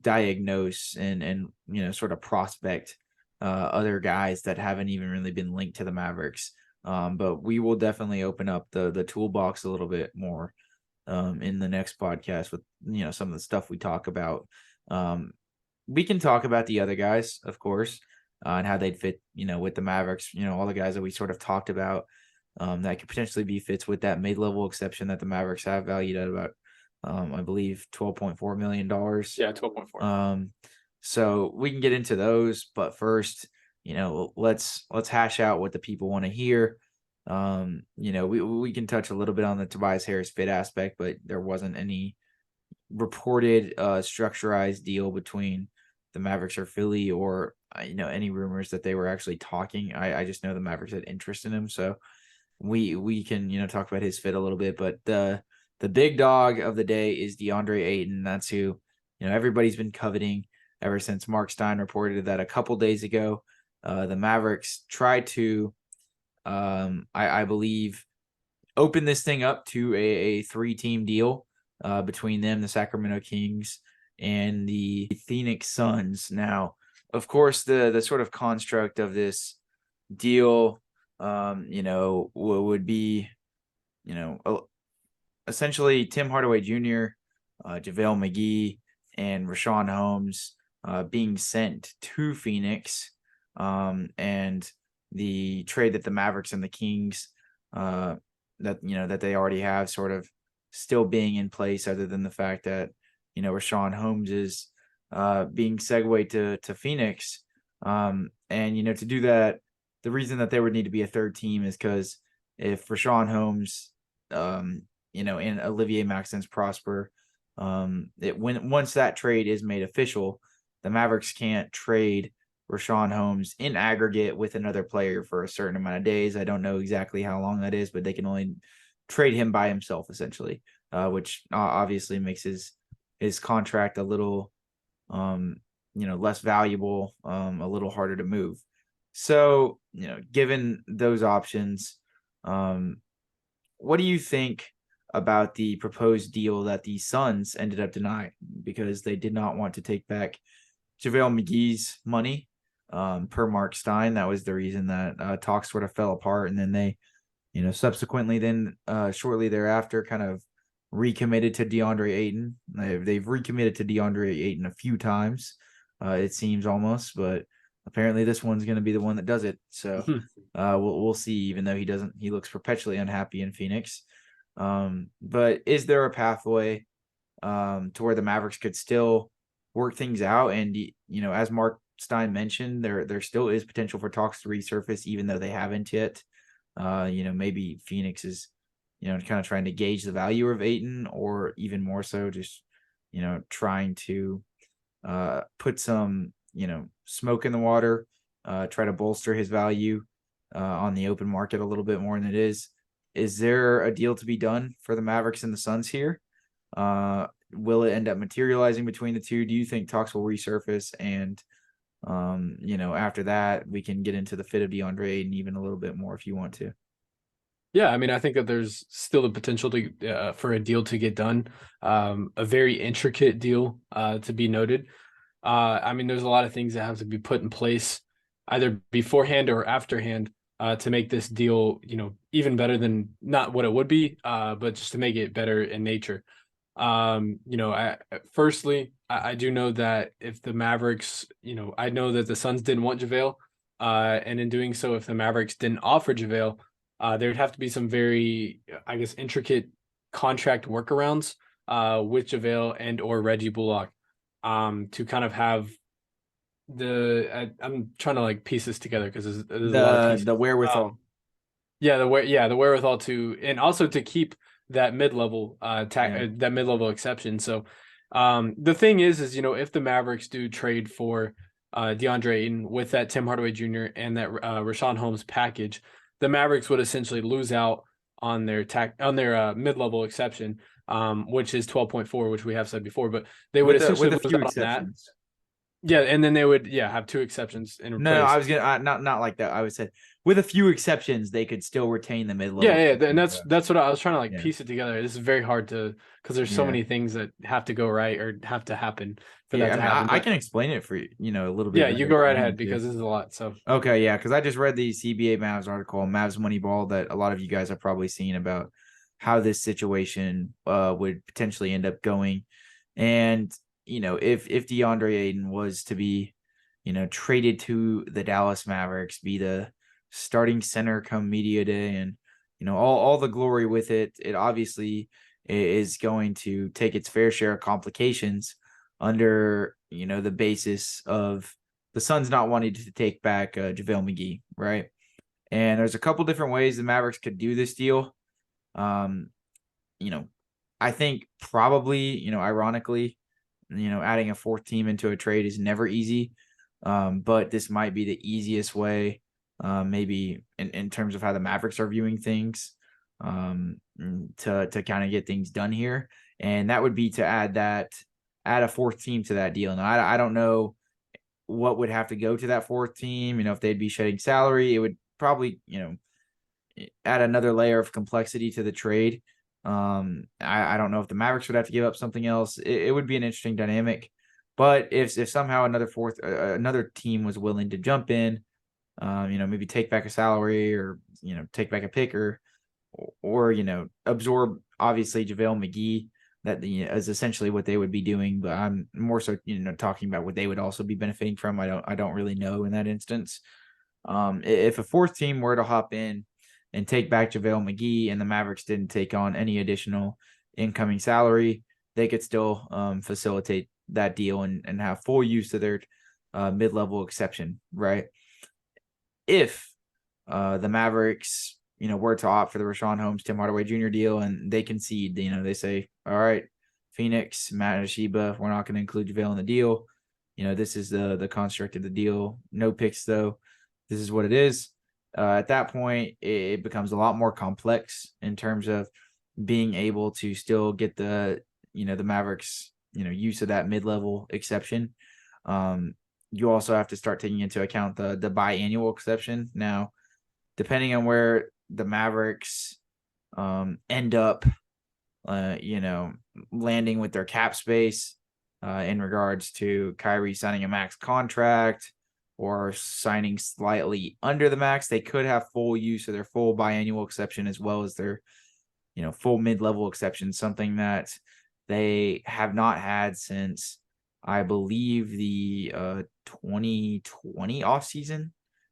diagnose and sort of prospect other guys that haven't even really been linked to the Mavericks. But we will definitely open up the toolbox a little bit more in the next podcast with some of the stuff we talk about. um we can talk about the other guys, of course, and how they'd fit with the Mavericks, all the guys that we sort of talked about, that could potentially be fits with that mid-level exception that the Mavericks have valued at about I believe $12.4 million. yeah, 12.4. So we can get into those, but first, let's hash out what the people want to hear. We can touch a little bit on the Tobias Harris fit aspect, but there wasn't any reported structurized deal between the Mavericks or Philly, or any rumors that they were actually talking. I just know the Mavericks had interest in him. So we can, talk about his fit a little bit, but the big dog of the day is DeAndre Ayton. That's who, everybody's been coveting ever since Mark Stein reported that a couple days ago. The Mavericks tried to, I believe, open this thing up to a 3-team deal between them, the Sacramento Kings, and the Phoenix Suns. Now, of course, the sort of construct of this deal, would be, essentially Tim Hardaway Jr., JaVale McGee, and Rashawn Holmes being sent to Phoenix, and the trade that the Mavericks and the Kings that they already have sort of still being in place, other than the fact that Rashawn Holmes is being segued to Phoenix, and to do that, the reason that there would need to be a third team is because if Rashawn Holmes, and Olivier Maxence prosper, once that trade is made official, the Mavericks can't trade Rashawn Holmes in aggregate with another player for a certain amount of days. I don't know exactly how long that is, but they can only trade him by himself, essentially, which obviously makes his contract a little, less valuable, a little harder to move. So, given those options, what do you think about the proposed deal that the Suns ended up denying because they did not want to take back JaVale McGee's money? Per Mark Stein, that was the reason that talks sort of fell apart, and then they, subsequently then shortly thereafter kind of recommitted to DeAndre Ayton. They've recommitted to DeAndre Ayton a few times, it seems almost, but apparently this one's going to be the one that does it. So we'll see. Even though he looks perpetually unhappy in Phoenix. But is there a pathway to where the Mavericks could still work things out? And as Mark Stein mentioned, there still is potential for talks to resurface, even though they haven't yet. Maybe Phoenix is, kind of trying to gauge the value of Ayton, or even more so, just, trying to put some, smoke in the water, try to bolster his value on the open market a little bit more than it is. Is there a deal to be done for the Mavericks and the Suns here? Will it end up materializing between the two? Do you think talks will resurface? And, after that, we can get into the fit of DeAndre Ayton even a little bit more if you want to. Yeah, I mean, I think that there's still the potential to for a deal to get done, a very intricate deal to be noted. I mean, there's a lot of things that have to be put in place either beforehand or afterhand to make this deal, even better than not what it would be, but just to make it better in nature. Firstly, I do know that if the Mavericks, I know that the Suns didn't want JaVale, and in doing so, if the Mavericks didn't offer JaVale, there'd have to be some very, I guess, intricate contract workarounds with JaVale and or Reggie Bullock to kind of have I'm trying to like piece this together because there's a lot of pieces. The wherewithal. The wherewithal to, and also to keep that mid-level that mid-level exception. So the thing is if the Mavericks do trade for DeAndre Ayton with that Tim Hardaway Jr. and that Rashawn Holmes package, the Mavericks would essentially lose out on their mid-level exception, which is 12.4, which we have said before, but they would essentially lose out on that. Yeah, and then they would have two exceptions in place. No, I was gonna not like that. I would say with a few exceptions, they could still retain the mid-level. Yeah, and that's what I was trying to piece it together. This is very hard to, because there's so many things that have to go right or have to happen for that to happen. I can explain it for you, a little bit. Yeah, you go right ahead because this is a lot. So okay, yeah, because I just read the CBA Mavs article, Mavs Moneyball, that a lot of you guys have probably seen about how this situation would potentially end up going, and if DeAndre Ayton was to be, traded to the Dallas Mavericks, be the starting center come media day, and all the glory with it, it obviously is going to take its fair share of complications under the basis of the Suns not wanting to take back JaVale McGee, right? And there's a couple different ways the Mavericks could do this deal. I think probably, ironically, adding a fourth team into a trade is never easy. But this might be the easiest way maybe in terms of how the Mavericks are viewing things, to kind of get things done here. And that would be to add a fourth team to that deal. Now, I don't know what would have to go to that fourth team. If they'd be shedding salary, it would probably, add another layer of complexity to the trade. I don't know if the Mavericks would have to give up something else. It would be an interesting dynamic. But if somehow another team was willing to jump in, maybe take back a salary or, take back a pick or absorb obviously JaVale McGee, that is essentially what they would be doing. But I'm more so, talking about what they would also be benefiting from. I don't really know in that instance. If a fourth team were to hop in and take back JaVale McGee and the Mavericks didn't take on any additional incoming salary, they could still facilitate that deal and have full use of their mid-level exception, right? If the Mavericks, were to opt for the Richaun Holmes, Tim Hardaway Jr. deal and they concede, they say, all right, Phoenix, Matt Sheba, we're not going to include JaVale in the deal. This is the construct of the deal. No picks, though. This is what it is. At that point, it becomes a lot more complex in terms of being able to still get the Mavericks, use of that mid-level exception. You also have to start taking into account the biannual exception. Now, depending on where the Mavericks end up, landing with their cap space in regards to Kyrie signing a max contract or signing slightly under the max, they could have full use of their full biannual exception as well as their, full mid-level exception, something that they have not had since, I believe, the 2020 offseason,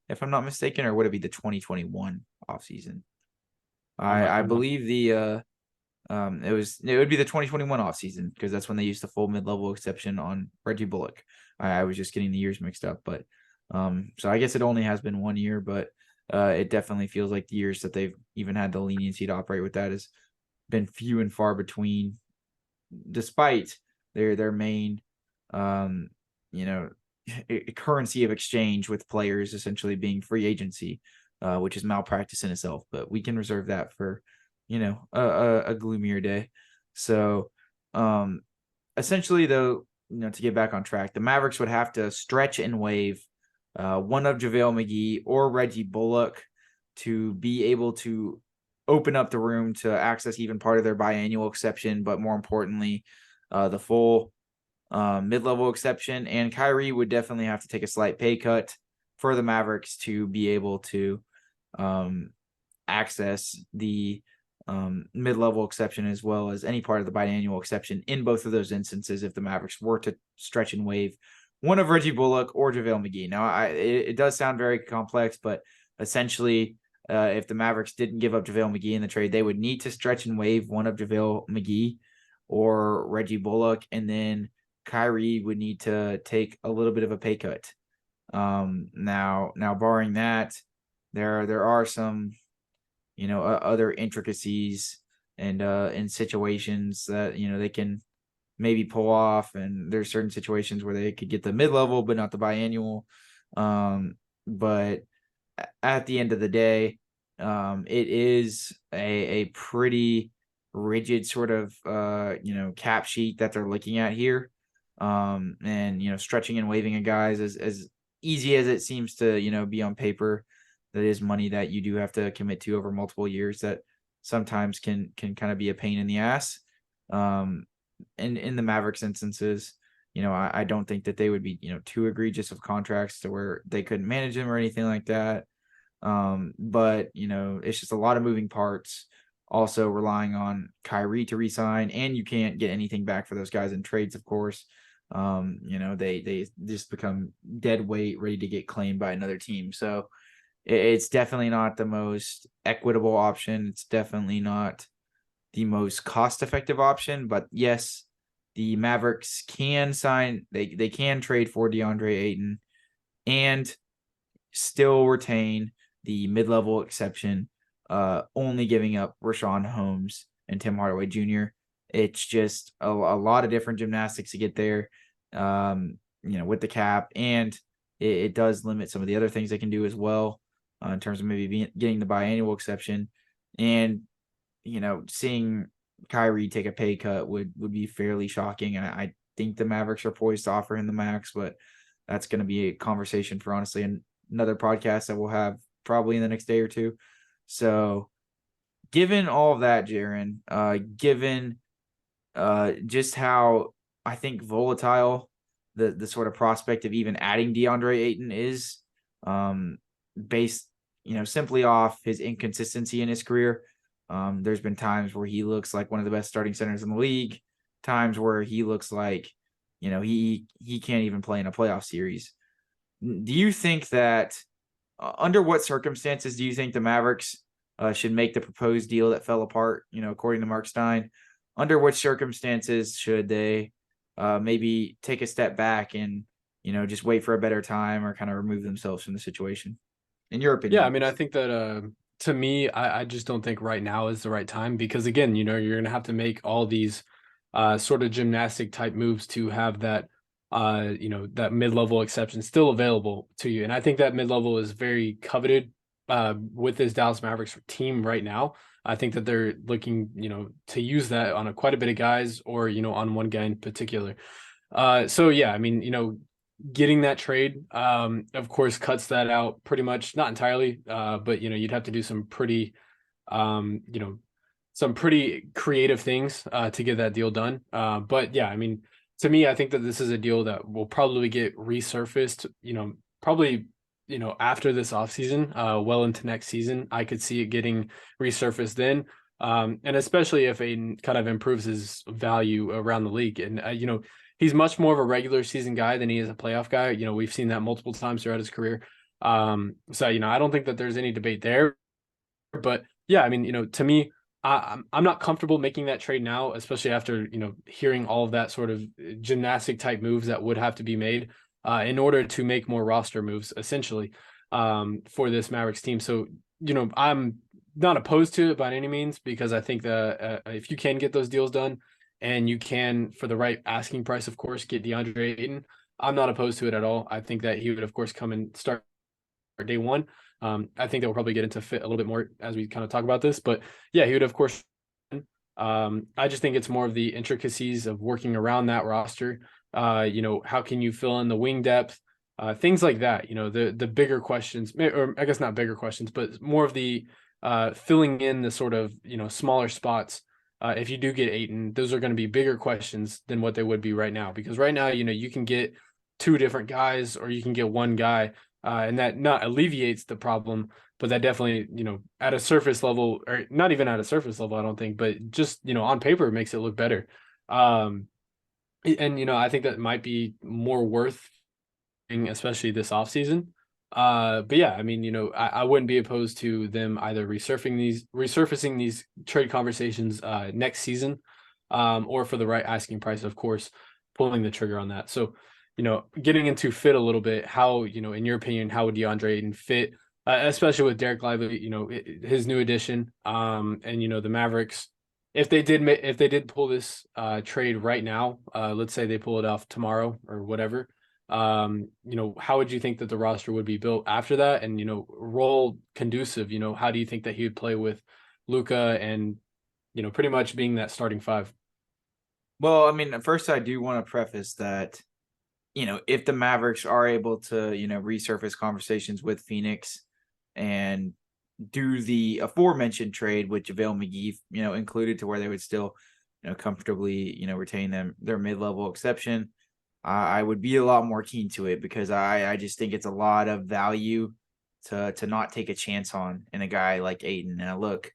if I'm not mistaken, or would it be the 2021 offseason? I believe it would be the 2021 offseason because that's when they used the full mid-level exception on Reggie Bullock. I was just getting the years mixed up, but so I guess it only has been 1 year, but it definitely feels like the years that they've even had the leniency to operate with that has been few and far between, despite their main currency of exchange with players essentially being free agency, which is malpractice in itself. But we can reserve that for a gloomier day. So essentially, though, to get back on track, the Mavericks would have to stretch and waive one of JaVale McGee or Reggie Bullock to be able to open up the room to access even part of their biannual exception, but more importantly, the full mid-level exception. And Kyrie would definitely have to take a slight pay cut for the Mavericks to be able to access the mid-level exception as well as any part of the biannual exception in both of those instances if the Mavericks were to stretch and waive one of Reggie Bullock or JaVale McGee. Now, it does sound very complex, but essentially, if the Mavericks didn't give up JaVale McGee in the trade, they would need to stretch and waive one of JaVale McGee or Reggie Bullock, and then Kyrie would need to take a little bit of a pay cut. Now barring that, there are some, other intricacies and in situations that, they can maybe pull off. And there's certain situations where they could get the mid-level, but not the biannual. But at the end of the day, it is a pretty rigid sort of, cap sheet that they're looking at here. And, stretching and waiving a guys as easy as it seems to, be on paper, that is money that you do have to commit to over multiple years that sometimes can kind of be a pain in the ass. In the Mavericks instances, I don't think that they would be, too egregious of contracts to where they couldn't manage them or anything like that. But, it's just a lot of moving parts, also relying on Kyrie to resign, and you can't get anything back for those guys in trades, of course. They just become dead weight, ready to get claimed by another team. So it's definitely not the most equitable option. It's definitely not the most cost-effective option. But yes, the Mavericks can sign, they can trade for DeAndre Ayton and still retain the mid-level exception, only giving up Richaun Holmes and Tim Hardaway Jr. It's just a lot of different gymnastics to get there, with the cap, and it does limit some of the other things they can do as well. in terms of maybe getting the biannual exception. And, seeing Kyrie take a pay cut would be fairly shocking. And I think the Mavericks are poised to offer him the max, but that's going to be a conversation for honestly another podcast that we'll have probably in the next day or two. So given all of that, Jaren, given just how I think volatile the sort of prospect of even adding DeAndre Ayton is, based, simply off his inconsistency in his career. There's been times where he looks like one of the best starting centers in the league, times where he looks like, he can't even play in a playoff series. Do you think that under what circumstances do you think the Mavericks should make the proposed deal that fell apart, according to Mark Stein? Under which circumstances should they maybe take a step back and, just wait for a better time or kind of remove themselves from the situation, in your opinion? Yeah, I mean, I think that to me, I just don't think right now is the right time because, again, you're going to have to make all these sort of gymnastic type moves to have that, that mid-level exception still available to you. And I think that mid-level is very coveted with this Dallas Mavericks team right now. I think that they're looking, to use that on quite a bit of guys or, on one guy in particular. So, yeah, I mean, getting that trade, of course, cuts that out pretty much, not entirely, but, you'd have to do some pretty, some pretty creative things to get that deal done. But yeah, I mean, to me, I think that this is a deal that will probably get resurfaced, probably, after this offseason, well into next season. I could see it getting resurfaced then. And especially if Aiden kind of improves his value around the league. And, he's much more of a regular season guy than he is a playoff guy. We've seen that multiple times throughout his career. So, I don't think that there's any debate there. But yeah, I mean, to me, I'm not comfortable making that trade now, especially after, hearing all of that sort of gymnastic type moves that would have to be made in order to make more roster moves, essentially, for this Mavericks team. So, I'm not opposed to it by any means, because I think that if you can get those deals done and you can, for the right asking price, of course, get DeAndre Ayton, I'm not opposed to it at all. I think that he would, of course, come and start day one. I think that we'll probably get into fit a little bit more as we kind of talk about this, but yeah, he would, of course. I just think it's more of the intricacies of working around that roster. How can you fill in the wing depth, things like that, the bigger questions, or I guess not bigger questions, but more of the filling in the sort of, smaller spots. If you do get Ayton, those are going to be bigger questions than what they would be right now, because right now, you can get two different guys or you can get one guy. And that not alleviates the problem, but that definitely, at a surface level, or not even at a surface level, I don't think, but just, on paper, it makes it look better. And, I think that might be more worth, especially this offseason. But yeah, I mean, I wouldn't be opposed to them either resurfacing these trade conversations next season, or for the right asking price, of course, pulling the trigger on that. So, getting into fit a little bit, how, in your opinion, how would DeAndre Ayton fit, especially with Derek Lively, his new addition, and, the Mavericks, if they did pull this trade right now, let's say they pull it off tomorrow or whatever, how would you think that the roster would be built after that? And, role conducive, how do you think that he would play with Luka and, pretty much being that starting five? Well, I mean, first I do want to preface that, if the Mavericks are able to, resurface conversations with Phoenix and do the aforementioned trade with JaVale McGee, included, to where they would still, comfortably, retain their mid-level exception, I would be a lot more keen to it, because I just think it's a lot of value to not take a chance on in a guy like Ayton. And look,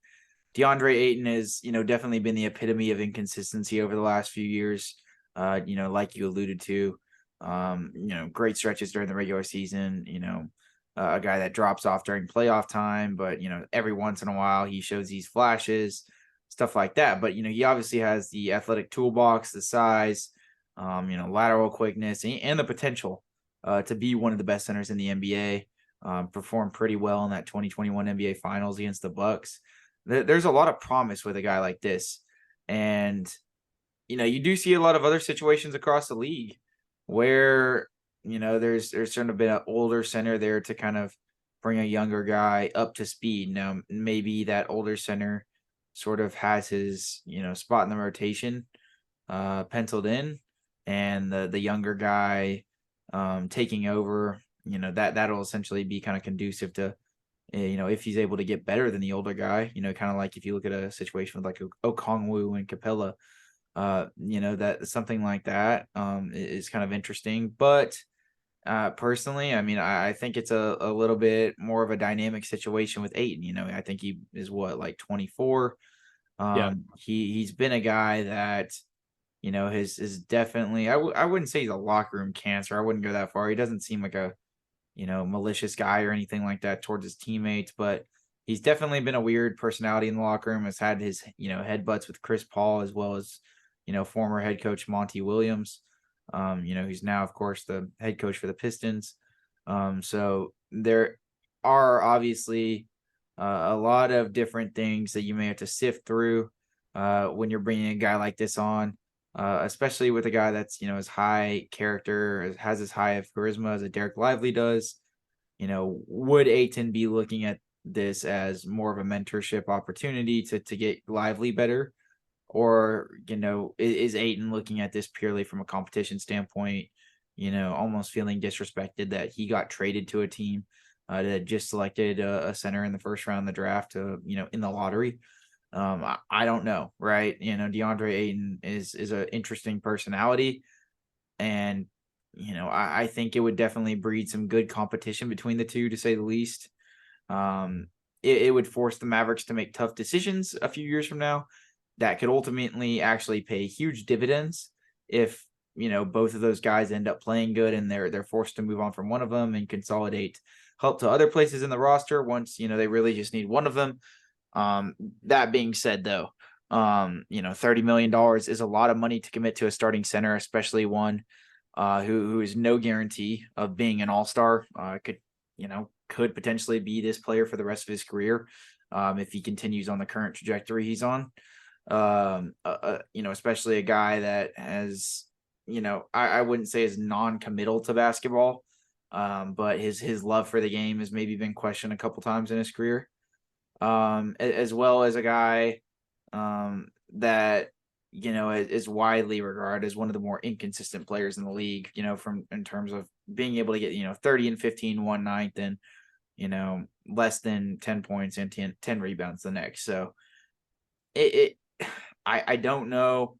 DeAndre Ayton has, definitely been the epitome of inconsistency over the last few years. Like you alluded to, great stretches during the regular season, a guy that drops off during playoff time, but, every once in a while he shows these flashes, stuff like that. But, he obviously has the athletic toolbox, the size, lateral quickness, and the potential to be one of the best centers in the NBA. Performed pretty well in that 2021 NBA Finals against the Bucks. There's a lot of promise with a guy like this. And, you do see a lot of other situations across the league where, there's sort of been an older center there to kind of bring a younger guy up to speed. Now, maybe that older center sort of has his, spot in the rotation penciled in, and the younger guy taking over, that'll essentially be kind of conducive to, if he's able to get better than the older guy, kind of like if you look at a situation with like Okongwu and Capella, that something like that is kind of interesting. But personally, I mean, I think it's a little bit more of a dynamic situation with Ayton. I think he is like 24. Yeah. He's been a guy that, is definitely, I wouldn't say he's a locker room cancer. I wouldn't go that far. He doesn't seem like a, malicious guy or anything like that towards his teammates, but he's definitely been a weird personality in the locker room. Has had his, headbutts with Chris Paul, as well as, former head coach Monty Williams. He's now, of course, the head coach for the Pistons. So there are obviously a lot of different things that you may have to sift through when you're bringing a guy like this on, especially with a guy that's, as high character, has as high of charisma as a Derek Lively does. Would Ayton be looking at this as more of a mentorship opportunity to get Lively better? Or, is Ayton looking at this purely from a competition standpoint, almost feeling disrespected that he got traded to a team that just selected a center in the first round of the draft, in the lottery? I don't know, right? DeAndre Ayton is an interesting personality, and I think it would definitely breed some good competition between the two, to say the least. It would force the Mavericks to make tough decisions a few years from now that could ultimately actually pay huge dividends if both of those guys end up playing good and they're forced to move on from one of them and consolidate help to other places in the roster once they really just need one of them. That being said, though, $30 million is a lot of money to commit to a starting center, especially one who is no guarantee of being an all-star. Could potentially be this player for the rest of his career if he continues on the current trajectory he's on. Especially a guy that has, I wouldn't say is non-committal to basketball, but his love for the game has maybe been questioned a couple times in his career. As well as a guy that is widely regarded as one of the more inconsistent players in the league, in terms of being able to get 30 and 15 one night, then less than 10 points and 10 rebounds the next. So I don't know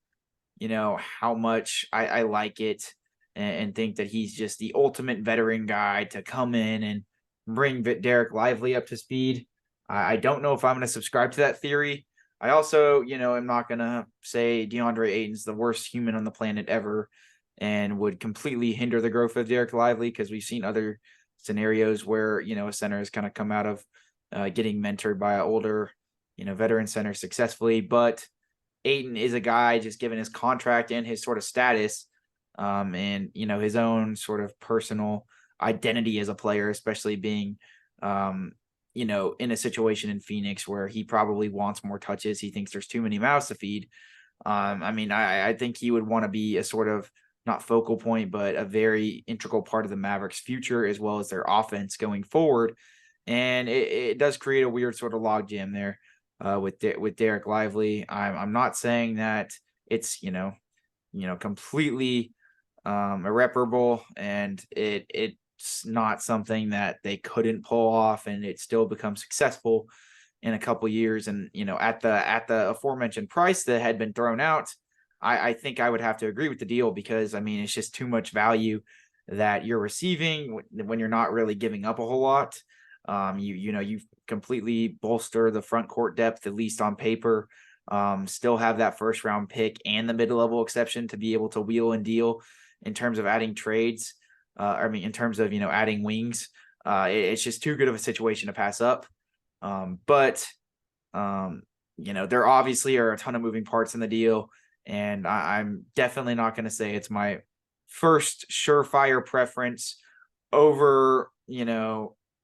how much I like it and think that he's just the ultimate veteran guy to come in and bring Derek Lively up to speed. I don't know if I'm going to subscribe to that theory. I also, am not going to say DeAndre Ayton's the worst human on the planet ever and would completely hinder the growth of Derek Lively, because we've seen other scenarios where, a center has kind of come out of getting mentored by an older, veteran center successfully. But Ayton is a guy, just given his contract and his sort of status and, his own sort of personal identity as a player, especially being, in a situation in Phoenix where he probably wants more touches. He thinks there's too many mouths to feed. I think he would want to be a sort of not focal point, but a very integral part of the Mavericks' future as well as their offense going forward. And it does create a weird sort of logjam there with Derek Lively. I'm not saying that it's completely irreparable, and it's not something that they couldn't pull off and it still becomes successful in a couple years. And at the aforementioned price that had been thrown out, I think I would have to agree with the deal, because it's just too much value that you're receiving when you're not really giving up a whole lot. You completely bolster the front court depth, at least on paper. Still have that first round pick and the mid-level exception to be able to wheel and deal in terms of adding trades. In terms of adding wings. It's just too good of a situation to pass up. But there obviously are a ton of moving parts in the deal, and I'm definitely not going to say it's my first surefire preference over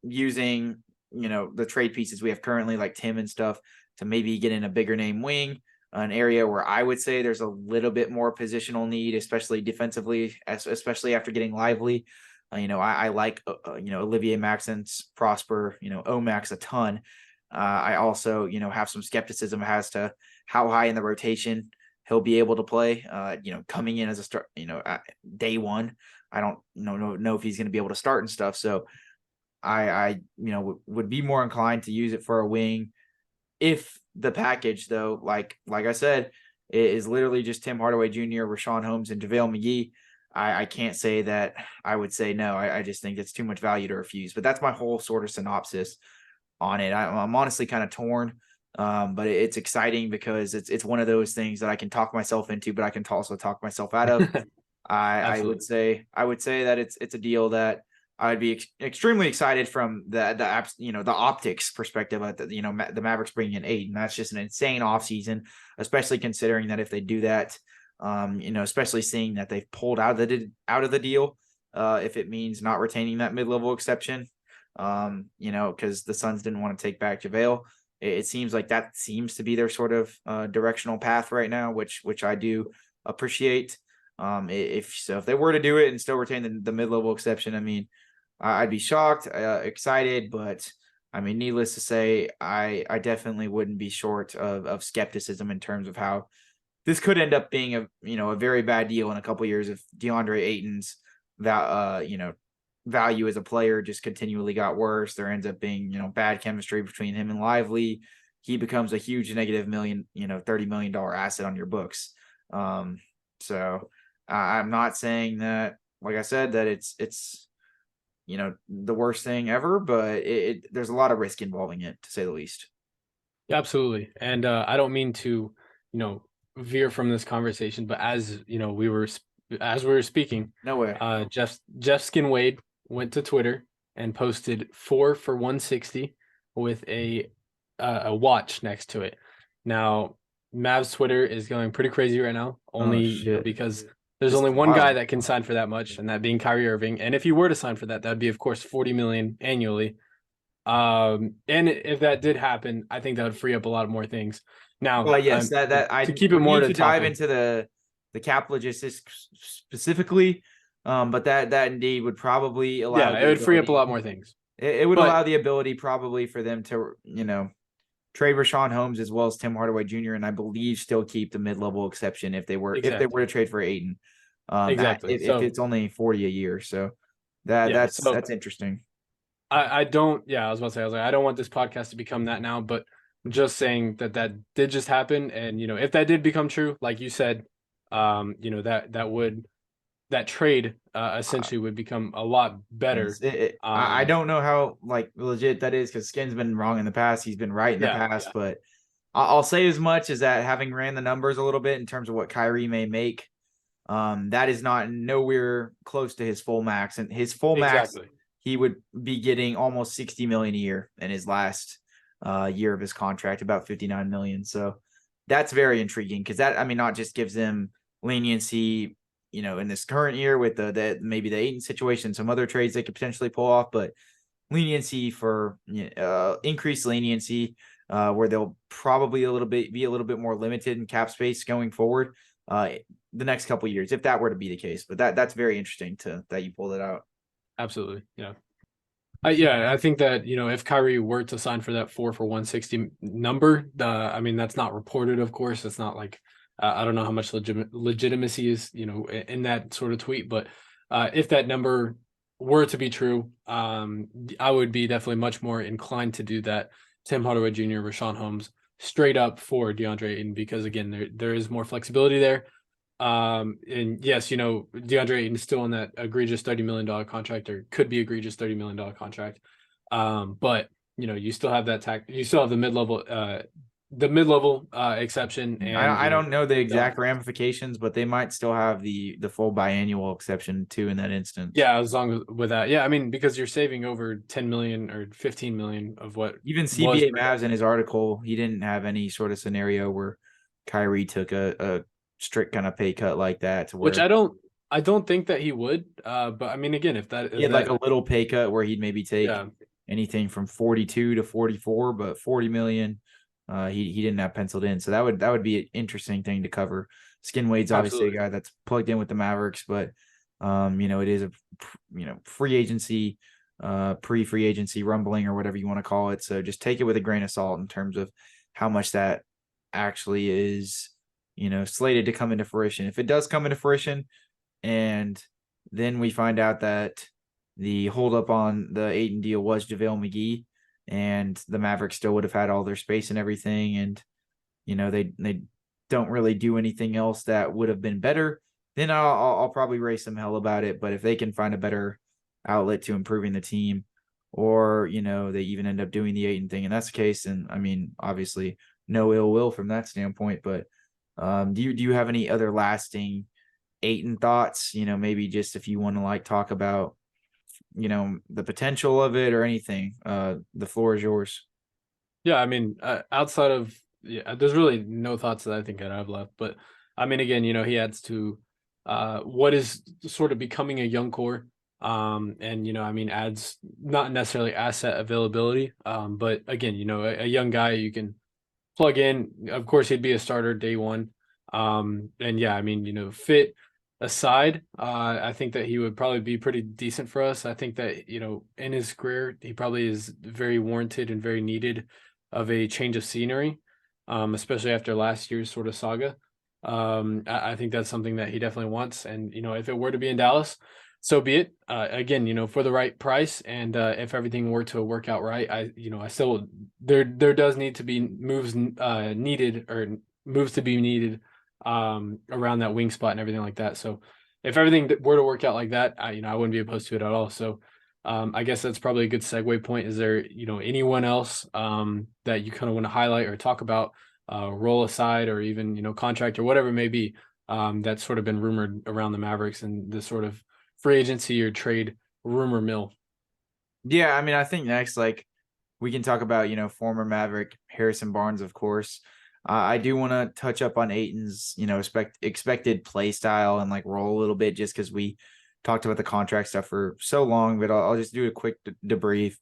using the trade pieces we have currently, like Tim and stuff, to maybe get in a bigger name wing, an area where I would say there's a little bit more positional need, especially defensively, especially after getting Lively. I like Olivier Maxence, Prosper, Omax a ton. I also have some skepticism as to how high in the rotation he'll be able to play. Coming in as a start, at day one, I don't know if he's going to be able to start and stuff. So I would be more inclined to use it for a wing if the package, though, like I said, it is literally just Tim Hardaway Jr., Rashawn Holmes, and JaVale McGee. I can't say that I would say no. I just think it's too much value to refuse. But that's my whole sort of synopsis on it. I'm honestly kind of torn, but it's exciting because it's one of those things that I can talk myself into, but I can also talk myself out of. I would say that it's a deal that I'd be extremely excited from the optics perspective of the Mavericks bringing in Ayton. That's just an insane offseason, especially considering that if they do that, especially seeing that they've pulled out of the deal, if it means not retaining that mid-level exception, because the Suns didn't want to take back JaVale. It seems like that seems to be their sort of directional path right now, which I do appreciate. If they were to do it and still retain the mid-level exception, I mean, I'd be shocked, excited, but I mean, needless to say, I definitely wouldn't be short of skepticism in terms of how this could end up being a very bad deal in a couple of years if DeAndre Ayton's value as a player just continually got worse. There ends up being bad chemistry between him and Lively. He becomes a huge negative $30 million asset on your books. So I'm not saying that, like I said, that it's the worst thing ever, but there's a lot of risk involving it, to say the least. Yeah, absolutely. And I don't mean to, veer from this conversation, but as we were speaking, No way. Jeff Skin Wade went to Twitter and posted 4 for 160 with a watch next to it. Now, Mavs Twitter is going pretty crazy right now, only because there's only one guy that can sign for that much, and that being Kyrie Irving. And if he were to sign for that, that'd be, of course, $40 million annually. And if that did happen, I think that would free up a lot more things. Now, well, yes, to keep it more to dive into the cap logistics specifically, but that indeed would probably allow. Yeah, it would free up a lot more things. It would allow the ability probably for them to trade Rashawn Holmes as well as Tim Hardaway Jr. and I believe still keep the mid-level exception if they were to trade for Ayton. Exactly. If it's only 40 a year, so that's interesting. I don't. Yeah, I was about to say. I was like, I don't want this podcast to become that now, but just saying that did just happen, and if that did become true, like you said, that trade essentially would become a lot better. I don't know how legit that is because Skin's been wrong in the past. He's been right in the past, but I'll say as much as that having ran the numbers a little bit in terms of what Kyrie may make, that is not nowhere close to his full max, and his full max. He would be getting almost $60 million a year in his last year of his contract, about $59 million. So that's very intriguing because that, not just gives them leniency, in this current year with the maybe the Ayton situation, some other trades they could potentially pull off, but leniency for increased leniency where they'll probably be a little bit more limited in cap space going forward the next couple of years, if that were to be the case. But that's very interesting that you pulled it out. Absolutely. Yeah. I think that, if Kyrie were to sign for that 4 for 160 number, that's not reported, of course. It's not like, I don't know how much legitimacy is, in that sort of tweet. But if that number were to be true, I would be definitely much more inclined to do that. Tim Hardaway Jr., Rashawn Holmes, straight up for DeAndre Ayton, because, again, there is more flexibility there. And yes, DeAndre Ayton is still on that egregious $30 million contract, or could be egregious $30 million contract. But you still have you still have the mid-level exception. And I don't know the exact ramifications, but they might still have the full biannual exception too in that instance. Yeah, as long as with that. Yeah, because you're saving over 10 million or 15 million of what even CBA Mavs in his article, he didn't have any sort of scenario where Kyrie took a strict kind of pay cut like that, which I don't think that he would. But again, if he had a little pay cut where he'd maybe take anything from 42 to 44, but 40 million, he didn't have penciled in. So that would be an interesting thing to cover. Skin Wade's obviously a guy that's plugged in with the Mavericks, but It is a free agency, pre-free agency rumbling or whatever you want to call it. So just take it with a grain of salt in terms of how much that actually is, slated to come into fruition. If it does come into fruition, and then we find out that the holdup on the Ayton deal was JaVale McGee, and the Mavericks still would have had all their space and everything, and they don't really do anything else that would have been better, then I'll probably raise some hell about it. But if they can find a better outlet to improving the team, or they even end up doing the Ayton thing, and that's the case, and I mean, obviously no ill will from that standpoint. But do you have any other lasting Ayton thoughts? Maybe just if you want to talk about the potential of it or anything. The floor is yours. Yeah, I mean, outside of there's really no thoughts that I think I'd have left. But I mean, again, he adds to what is sort of becoming a young core. And I mean, adds not necessarily asset availability, but again, a young guy you can plug in. Of course, he'd be a starter day one. And yeah, I mean, fit aside, I think that he would probably be pretty decent for us. I think that, in his career, he probably is very warranted and very needed of a change of scenery, especially after last year's sort of saga. I think that's something that he definitely wants. And, if it were to be in Dallas, so be it. Again, for the right price, and if everything were to work out right, I still there does need to be moves needed, or moves to be needed around that wing spot and everything like that. So if everything were to work out like that, I wouldn't be opposed to it at all. So I guess that's probably a good segue point. Is there anyone else that you kind of want to highlight or talk about, role aside, or even contract or whatever it may be, that's sort of been rumored around the Mavericks and this sort of free agency or trade rumor mill? Yeah, I mean, I think next, we can talk about, former Maverick Harrison Barnes, of course. I do want to touch up on Ayton's, expected play style and role a little bit, just because we talked about the contract stuff for so long. But I'll just do a quick debrief.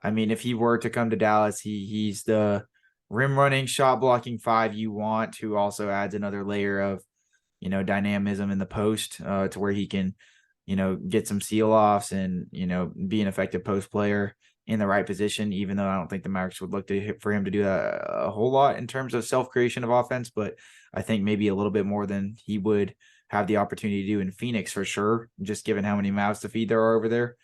I mean, if he were to come to Dallas, he's the rim running, shot blocking 5 you want, who also adds another layer of, dynamism in the post, to where he can get some seal offs and, be an effective post player in the right position, even though I don't think the Mavericks would look for him to do that a whole lot in terms of self-creation of offense. But I think maybe a little bit more than he would have the opportunity to do in Phoenix for sure, just given how many mouths to feed there are over there.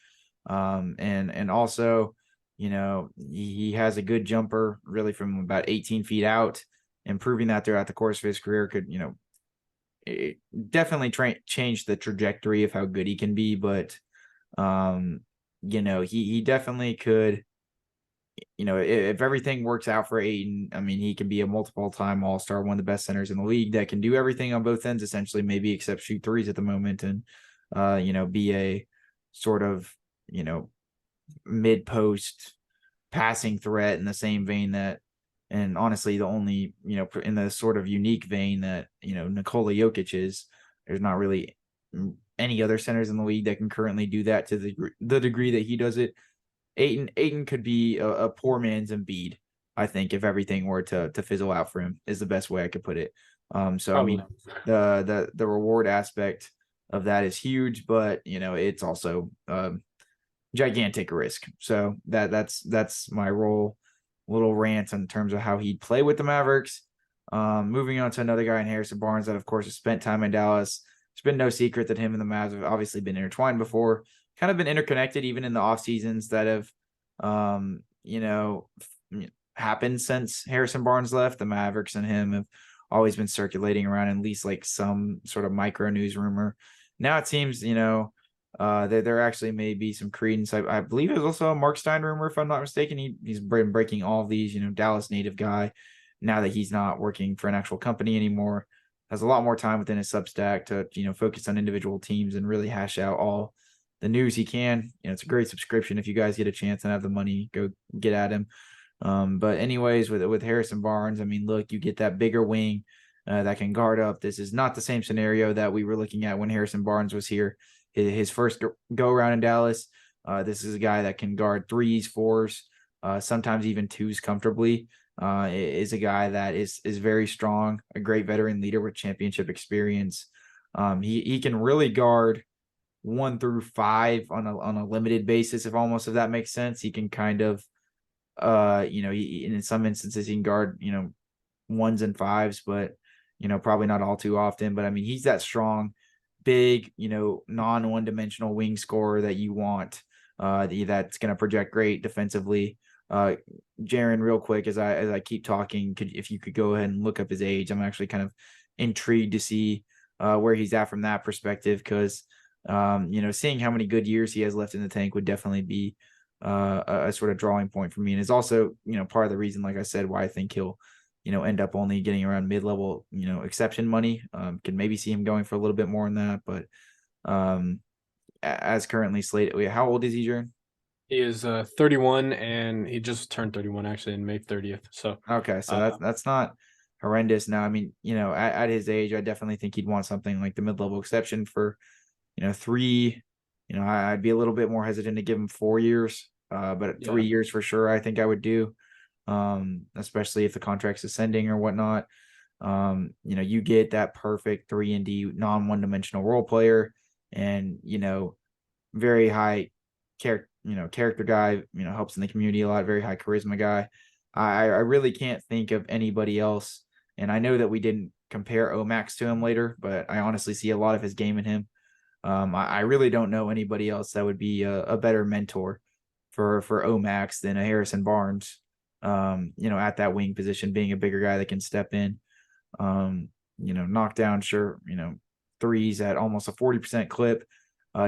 And also, he has a good jumper really from about 18 feet out, improving that throughout the course of his career could, it definitely change the trajectory of how good he can be. But he definitely could, if everything works out for Ayton, I mean, he can be a multiple time all-star, one of the best centers in the league that can do everything on both ends, essentially, maybe except shoot threes at the moment, and be a sort of mid-post passing threat in the same vein that, and honestly, the only, in the sort of unique vein that, Nikola Jokic is. There's not really any other centers in the league that can currently do that to the degree that he does it. Ayton could be a poor man's Embiid, I think, if everything were to fizzle out for him, is the best way I could put it. So, I mean, the reward aspect of that is huge, but, it's also gigantic risk. So that's my little rant in terms of how he'd play with the Mavericks. Moving on to another guy in Harrison Barnes that, of course, has spent time in Dallas. It's been no secret that him and the Mavs have obviously been intertwined before, kind of been interconnected even in the off seasons that have, happened since Harrison Barnes left. The Mavericks and him have always been circulating around at least some sort of micro news rumor. Now it seems, that there actually may be some credence. I believe it was also a Mark Stein rumor, if I'm not mistaken. He's been breaking all of these, Dallas native guy, now that he's not working for an actual company anymore, has a lot more time within his Substack to, focus on individual teams and really hash out all the news he can. It's a great subscription. If you guys get a chance and have the money, go get at him. But anyways, with Harrison Barnes, I mean, look, you get that bigger wing that can guard up. This is not the same scenario that we were looking at when Harrison Barnes was here. His first go around in Dallas. This is a guy that can guard 3s, 4s, sometimes even 2s comfortably. Is a guy that is very strong, a great veteran leader with championship experience. He can really guard 1 through 5 on a limited basis, if that makes sense. He can kind of, in some instances he can guard, 1s and 5s, but, probably not all too often. But I mean, he's that strong, big, non-one-dimensional wing scorer that you want, that's going to project great defensively. Jaren, real quick, as I keep talking, if you could go ahead and look up his age. I'm actually kind of intrigued to see where he's at from that perspective, because seeing how many good years he has left in the tank would definitely be a sort of drawing point for me, and is also part of the reason, like I said, why I think he'll end up only getting around mid-level exception money. Can maybe see him going for a little bit more than that, but as currently slated. How old is he, Jaren? He is 31, and he just turned 31 actually in May 30th. So okay, so that's not horrendous. Now, I mean, at his age, I definitely think he'd want something like the mid-level exception for 3. I'd be a little bit more hesitant to give him 4 years, but 3 years for sure, I think I would do, especially if the contract's ascending or whatnot. You get that perfect 3-and-D non-one-dimensional role player, and very high character guy, helps in the community a lot, very high charisma guy. I really can't think of anybody else, and I know that we didn't compare Omax to him later, but I honestly see a lot of his game in him. I really don't know anybody else that would be a better mentor for Omax than a Harrison Barnes, at that wing position, being a bigger guy that can step in, knock down, threes at almost a 40% clip,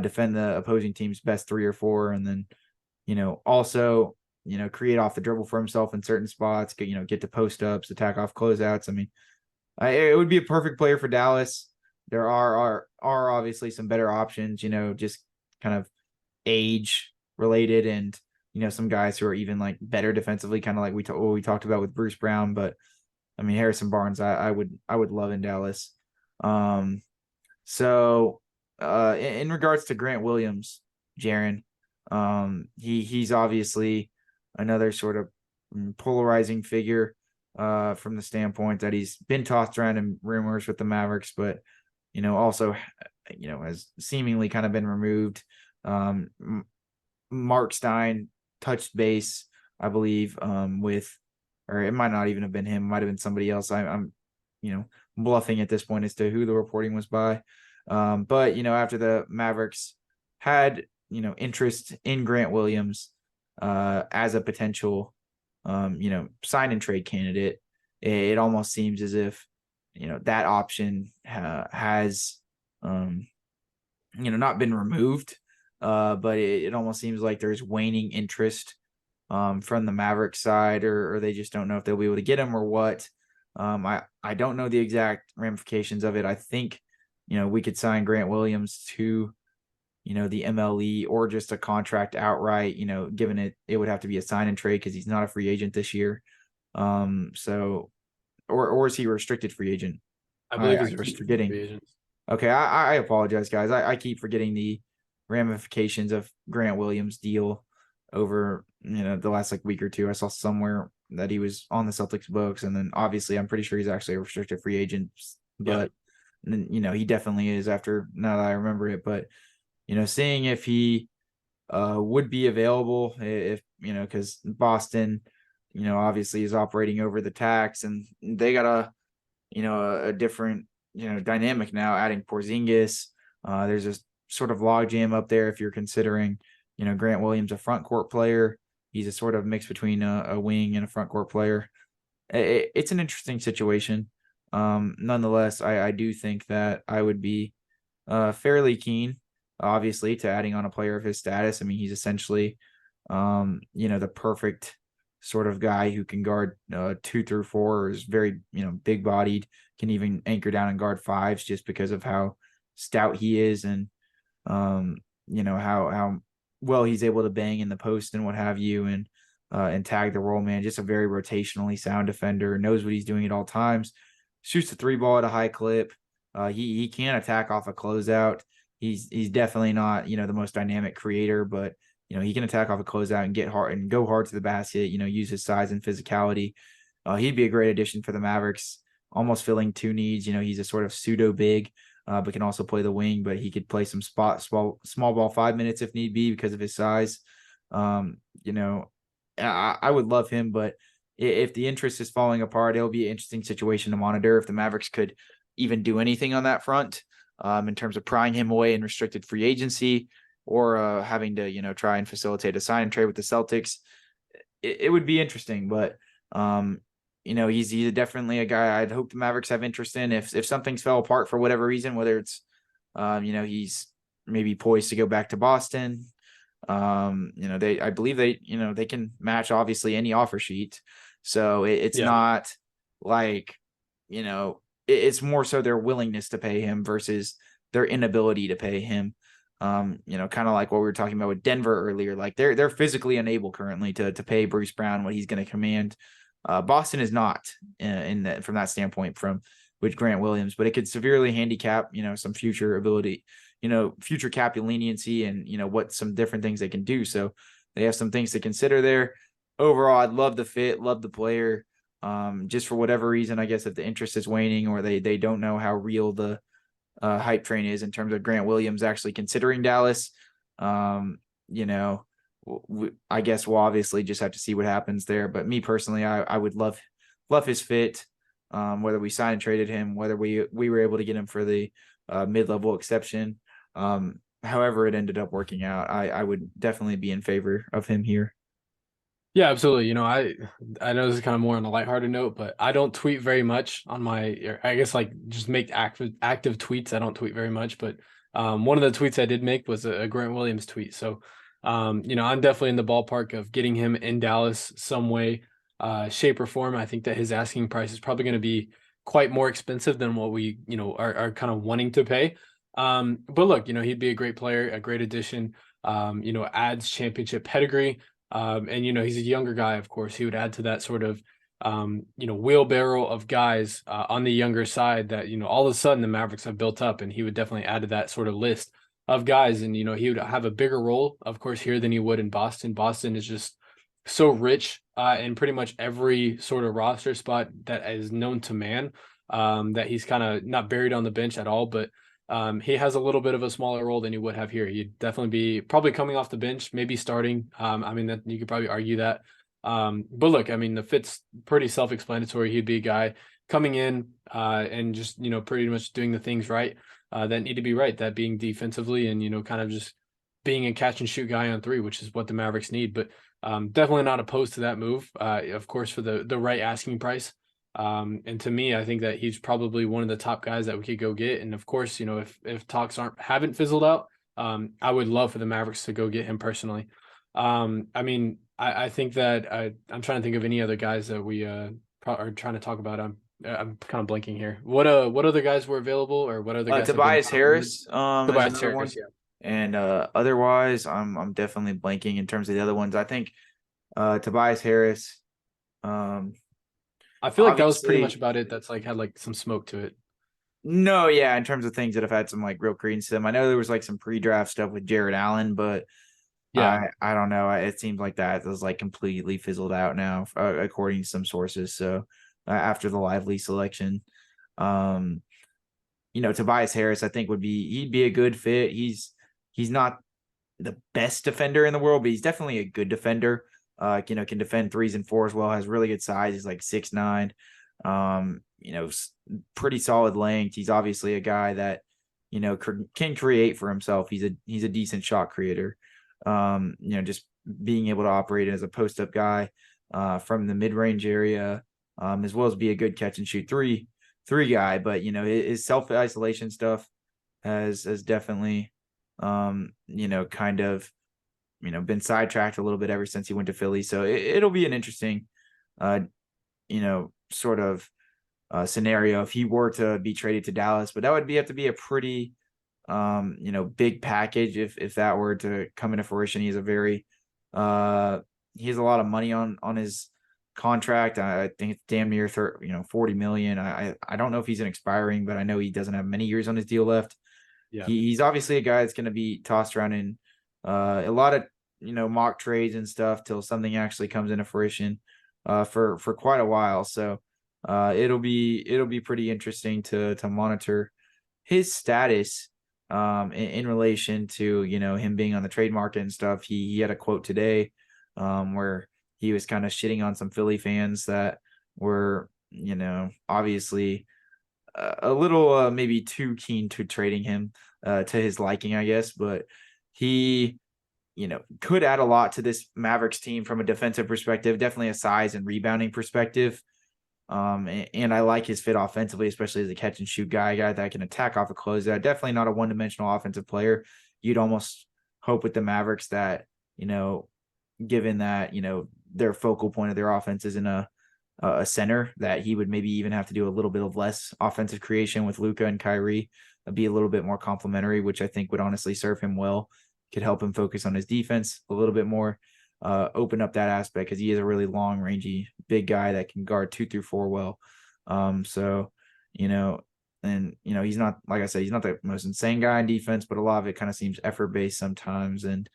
defend the opposing team's best 3 or 4, and then, also, create off the dribble for himself in certain spots, get to post ups, attack off closeouts. I mean, it would be a perfect player for Dallas. There are obviously some better options, just kind of age related, and some guys who are even like better defensively, kind of like we talked about with Bruce Brown. But I mean, Harrison Barnes, I would love in Dallas. So in regards to Grant Williams, Jaren, he's obviously another sort of polarizing figure from the standpoint that he's been tossed around in rumors with the Mavericks, but also has seemingly kind of been removed. Mark Stein touched base, I believe, or it might not even have been him, it might have been somebody else. I'm bluffing at this point as to who the reporting was by. But after the Mavericks had interest in Grant Williams as a potential sign and trade candidate, it almost seems as if that option has not been removed, but it almost seems like there's waning interest from the Maverick side, or they just don't know if they'll be able to get him or what. I don't know the exact ramifications of it. I think we could sign Grant Williams to the MLE, or just a contract outright, given it would have to be a sign and trade because he's not a free agent this year. So or is he a restricted free agent? I believe he's keep restricted forgetting. free agent. Okay, I apologize, guys. I keep forgetting the ramifications of Grant Williams' deal over the last week or two. I saw somewhere that he was on the Celtics books, and then obviously I'm pretty sure he's actually a restricted free agent, but he definitely is, after now that I remember it. But seeing if he would be available, if because Boston obviously is operating over the tax, and they got a different dynamic now, adding Porzingis. There's a sort of logjam up there if you're considering Grant Williams a front court player. He's a sort of mix between a wing and a front court player. It's an interesting situation. Nonetheless, I do think that I would be fairly keen, obviously, to adding on a player of his status. I mean, he's essentially the perfect sort of guy who can guard 2 through 4, is very big bodied, can even anchor down and guard 5s just because of how stout he is, and how well he's able to bang in the post and what have you, and tag the roll man. Just a very rotationally sound defender, knows what he's doing at all times, shoots the 3 ball at a high clip. He can attack off a closeout. He's definitely not the most dynamic creator, but he can attack off a closeout and get hard and go hard to the basket. Use his size and physicality. He'd be a great addition for the Mavericks, almost filling 2 needs. He's a sort of pseudo big but can also play the wing, but he could play some small ball 5 minutes if need be because of his size. You know, I would love him, but if the interest is falling apart, it'll be an interesting situation to monitor if the Mavericks could even do anything on that front, in terms of prying him away in restricted free agency, or having to, try and facilitate a sign and trade with the Celtics. It would be interesting, but he's definitely a guy I'd hope the Mavericks have interest in. If something's fell apart for whatever reason, whether it's he's maybe poised to go back to Boston. I believe they can match obviously any offer sheet. So it's not like, it's more so their willingness to pay him versus their inability to pay him. Kind of like what we were talking about with Denver earlier. Like they're physically unable currently to pay Bruce Brown what he's going to command. Boston is not from that standpoint with Grant Williams, but it could severely handicap, some future ability, future cap leniency and, what some different things they can do. So they have some things to consider there. Overall, I'd love the fit, love the player. Just for whatever reason, I guess if the interest is waning or they don't know how real the hype train is in terms of Grant Williams actually considering Dallas, I guess we'll obviously just have to see what happens there. But me personally, I would love his fit, whether we signed and traded him, whether we were able to get him for the mid-level exception. However it ended up working out, I would definitely be in favor of him here. Yeah, absolutely. I know this is kind of more on a lighthearted note, but I don't tweet very much on I guess like just make active tweets. I don't tweet very much, but one of the tweets I did make was a Grant Williams tweet. So, I'm definitely in the ballpark of getting him in Dallas some way, shape or form. I think that his asking price is probably going to be quite more expensive than what we, are kind of wanting to pay. But look, he'd be a great player, a great addition, adds championship pedigree. And, he's a younger guy, of course. He would add to that sort of, wheelbarrow of guys on the younger side that, all of a sudden the Mavericks have built up, and he would definitely add to that sort of list of guys. And, he would have a bigger role, of course, here than he would in Boston. Boston is just so rich in pretty much every sort of roster spot that is known to man, that he's kind of not buried on the bench at all, but he has a little bit of a smaller role than he would have here. He'd definitely be probably coming off the bench, maybe starting. That you could probably argue that. But look, the fit's pretty self-explanatory. He'd be a guy coming in and just, pretty much doing the things right that need to be right, that being defensively and, kind of just being a catch and shoot guy on three, which is what the Mavericks need. But definitely not opposed to that move, of course, for the right asking price. And to me, I think that he's probably one of the top guys that we could go get. And of course, if talks haven't fizzled out, I would love for the Mavericks to go get him personally. I think that I'm trying to think of any other guys that we are trying to talk about. I'm kind of blanking here. What other guys were available, or what other guys? Tobias Harris. Tobias Harris, yeah. And otherwise, I'm definitely blanking in terms of the other ones. I think Tobias Harris. I feel like that was pretty much about it. That's had some smoke to it. No, yeah, in terms of things that have had some real credence to them. I know there was some pre-draft stuff with Jared Allen, but yeah, I don't know. It seems like that was completely fizzled out now, according to some sources. So after the Lively selection, Tobias Harris, I think he'd be a good fit. He's not the best defender in the world, but he's definitely a good defender. Can defend threes and fours well, has really good size. He's 6'9", pretty solid length. He's obviously a guy that, can create for himself. He's a decent shot creator. Just being able to operate as a post-up guy from the mid-range area, as well as be a good catch and shoot three guy. But, his self-isolation stuff has definitely, kind of, been sidetracked a little bit ever since he went to Philly. So it'll be an interesting, sort of scenario if he were to be traded to Dallas. But that would have to be a pretty, big package if that were to come into fruition. He's he has a lot of money on his contract. I think it's damn near $40 million. I don't know if he's an expiring, but I know he doesn't have many years on his deal left. Yeah, he's obviously a guy that's going to be tossed around in a lot of mock trades and stuff till something actually comes into fruition for quite a while. So it'll be pretty interesting to monitor his status in relation to, him being on the trade market and stuff. He had a quote today where he was kind of shitting on some Philly fans that were, obviously a little maybe too keen to trading him to his liking, I guess. But he, could add a lot to this Mavericks team from a defensive perspective, definitely a size and rebounding perspective. And I like his fit offensively, especially as a catch and shoot guy that can attack off a closeout. Definitely not a one-dimensional offensive player. You'd almost hope with the Mavericks that, given that, their focal point of their offense isn't a center, that he would maybe even have to do a little bit of less offensive creation with Luka and Kyrie, be a little bit more complimentary, which I think would honestly serve him well, could help him focus on his defense a little bit more, open up that aspect, because he is a really long, rangy, big guy that can guard 2 through 4 well. So, and, he's not, like I said, he's not the most insane guy in defense, but a lot of it kind of seems effort-based sometimes. And,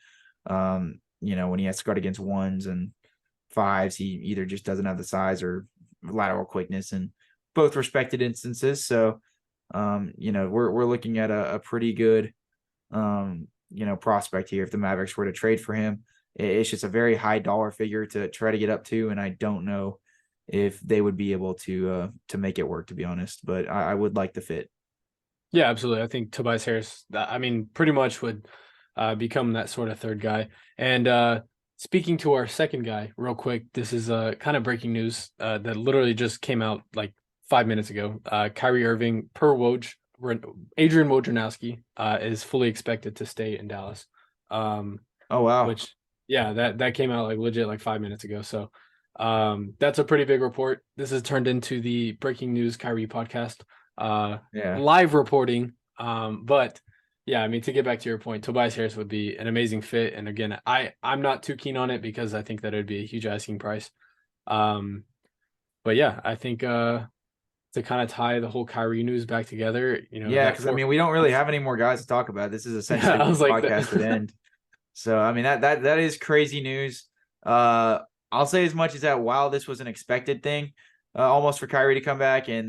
when he has to guard against ones and fives, he either just doesn't have the size or lateral quickness in both respected instances. So, we're looking at a pretty good, prospect here if the Mavericks were to trade for him. It's just a very high dollar figure to try to get up to, and I don't know if they would be able to make it work, to be honest. But I would like the fit. Yeah, absolutely. I think Tobias Harris, pretty much would become that sort of third guy. And speaking to our second guy real quick, this is kind of breaking news that literally just came out like 5 minutes ago. Kyrie Irving, per Adrian Wojnarowski, is fully expected to stay in Dallas. Oh, wow. Which, yeah, that came out like legit like 5 minutes ago. So that's a pretty big report. This has turned into the Breaking News Kyrie podcast. Live reporting. But yeah, to get back to your point, Tobias Harris would be an amazing fit. And again, I'm not too keen on it because I think that it would be a huge asking price. But yeah, I think to kind of tie the whole Kyrie news back together, because we don't really have any more guys to talk about. This is essentially the podcast would end. So that is crazy news. I'll say as much as that while this was an expected thing, almost for Kyrie to come back, and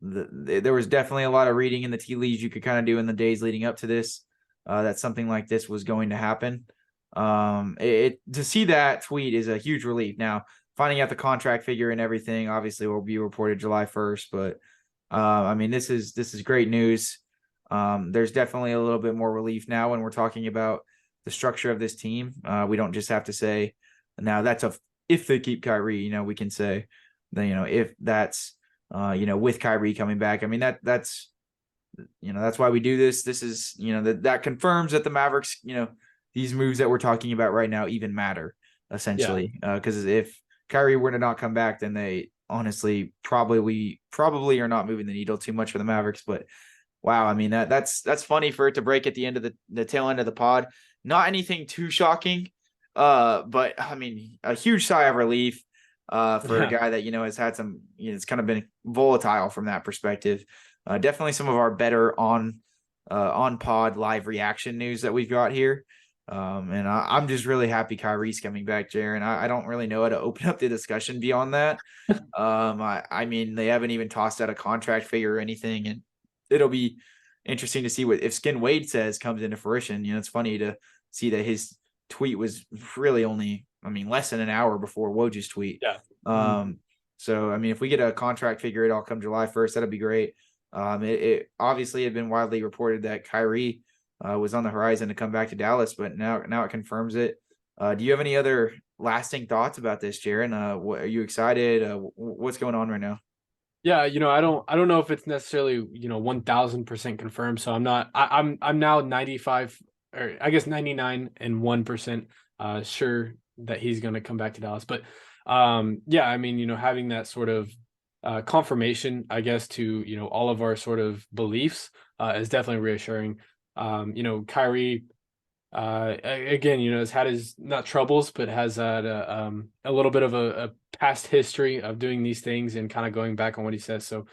there was definitely a lot of reading in the tea leaves you could kind of do in the days leading up to this, that something like this was going to happen. To see that tweet is a huge relief. Now, finding out the contract figure and everything obviously will be reported July 1st, but this is great news. There's definitely a little bit more relief now when we're talking about the structure of this team. We don't just have to say, now that's if they keep Kyrie, we can say that, if that's, with Kyrie coming back. That's why we do this. This is, that confirms that the Mavericks, these moves that we're talking about right now even matter, essentially. Because if Kyrie were to not come back, then they honestly probably are not moving the needle too much for the Mavericks. But wow, that's funny for it to break at the end of the tail end of the pod. Not anything too shocking, but a huge sigh of relief for a guy that has had some, it's kind of been volatile from that perspective. Definitely some of our better on pod live reaction news that we've got here. And I'm just really happy Kyrie's coming back, Jaren. I don't really know how to open up the discussion beyond that. They haven't even tossed out a contract figure or anything, and it'll be interesting to see what if Skin Wade says comes into fruition. It's funny to see that his tweet was really only, less than an hour before Woj's tweet. Yeah. So if we get a contract figure, it'll come July 1st. That'd be great. It obviously had been widely reported that Kyrie was on the horizon to come back to Dallas, but now it confirms it. Do you have any other lasting thoughts about this, Jaren? Are you excited? What's going on right now? Yeah, I don't know if it's necessarily 1000% confirmed. So I'm now 95, or I guess 99.1% sure that he's going to come back to Dallas. But having that sort of confirmation, I guess, to all of our sort of beliefs is definitely reassuring. Kyrie again, has had his not troubles, but has had a little bit of a past history of doing these things and kind of going back on what he says. So